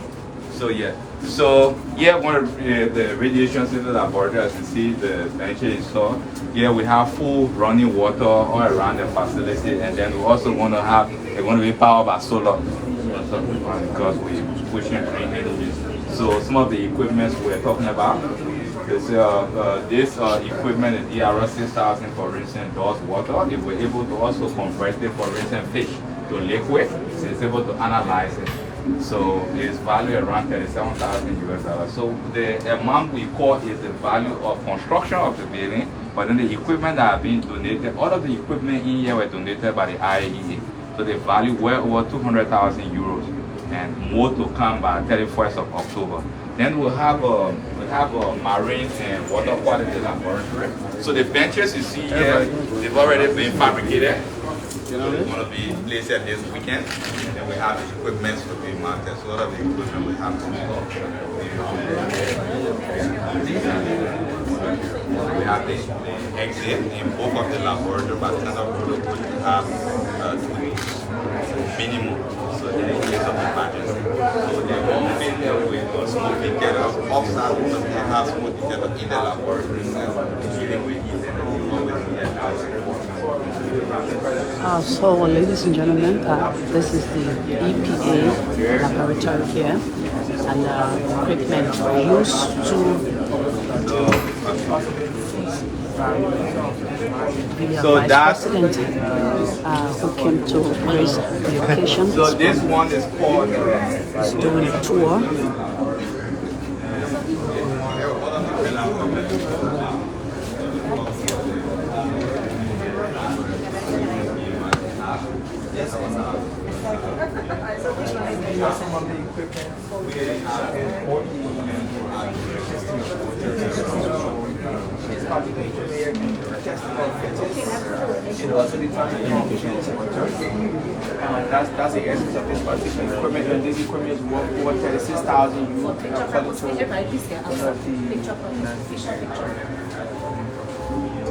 So yeah. So here one of the radiation safety laboratory, as you see the bench installed. Here we have full running water all around the facility, and then we also want to have they're going to be powered by solar because we're pushing green energy. So some of the equipment we're talking about is this equipment is ERS 6000 for rinsing does water. If we're able to also convert it for rinsing fish to liquid, it's able to analyze it. So it's valued around 37,000 US dollars. So the amount we call is the value of construction of the building, but then the equipment that are being donated, all of the equipment in here were donated by the IAEA. So they value well over 200,000 euros, and more to come by 31st of October. Then we'll have a marine and water quality laboratory. So the benches you see here, they've already been fabricated. It's going to be placed at this weekend, and then we have the equipment to be mounted. So a lot of the equipment we have to install. We have the exit in both of the laboratory, but standard protocol you have 2 weeks minimum. So in case of emergency. So they won't be there with smoke detectors outside, so they have smoke detectors in the laboratory. So dealing with heat and always So, ladies and gentlemen, this is the EPA laboratory here, and equipment used to the Vice President who came to grace the occasion. So this one is called is doing a tour. Some of the equipment it's particularly testing of fitness and also determining that's the essence of this particular equipment, and this equipment is worth over 36,000 euros according to one of the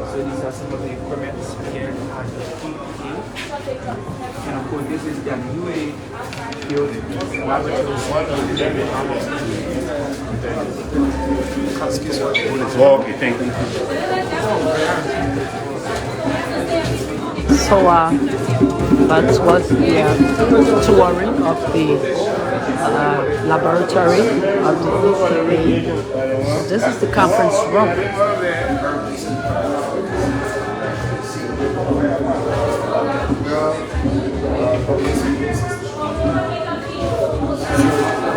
so these are some of the equipment here at the EPA. And of course, this is the UA building laboratory. Okay, thank you. So, that was the touring of the laboratory of the EPA. This is the conference room.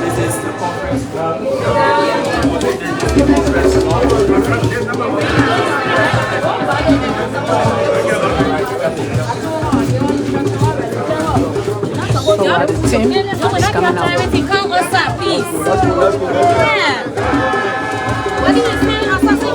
This is the conference So the team is coming out. Come outside, please. Yeah. What do you say? Outside,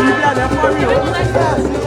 You got that for me.